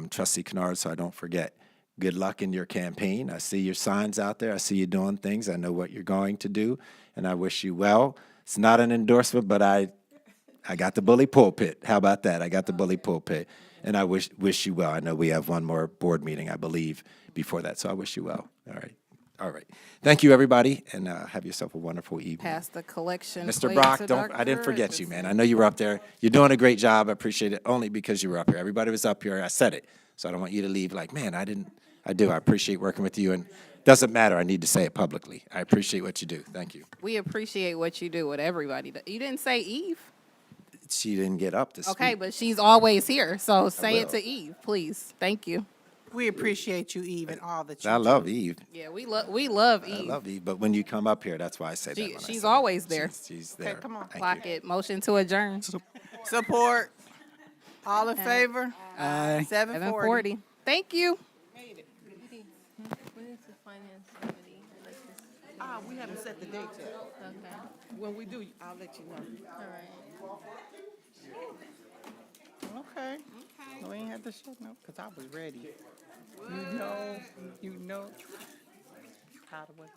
Trustee Kennard, so I don't forget, good luck in your campaign. I see your signs out there. I see you doing things. I know what you're going to do, and I wish you well. It's not an endorsement, but I got the bully pulpit. How about that? I got the bully pulpit, and I wish you well. I know we have one more board meeting, I believe, before that, so I wish you well. All right. All right. Thank you, everybody, and have yourself a wonderful evening. Pass the collection Mr. plate Brock, to I didn't Dr. forget you, Richardson. man. I know you were up there. You're doing a great job. I appreciate it only because you were up here. Everybody was up here. I said it. So I don't want you to leave like, man, I didn't. I do. I appreciate working with you. And doesn't matter. I need to say it publicly. I appreciate what you do. Thank you. We appreciate what you do with everybody. You didn't say Eve. She didn't get up to speak. Okay, but she's always here, so say it will. to Eve, please. Thank you. We appreciate you, Eve, and all that you I do. love Eve. Yeah, we love I Eve. love Eve. But when you come up here, that's why I say that. When I She's say always it. there. She's there. come on. Thank Clock you. it. Motion to adjourn. Support. All in favor? Aye. 7:40. 7:40. Thank you. When is the finance committee? I'd like to see. We haven't set the date yet. Okay, When we do, I'll let you know. all right. Okay. We ain't had to shut no, because I was ready. You know how to wait.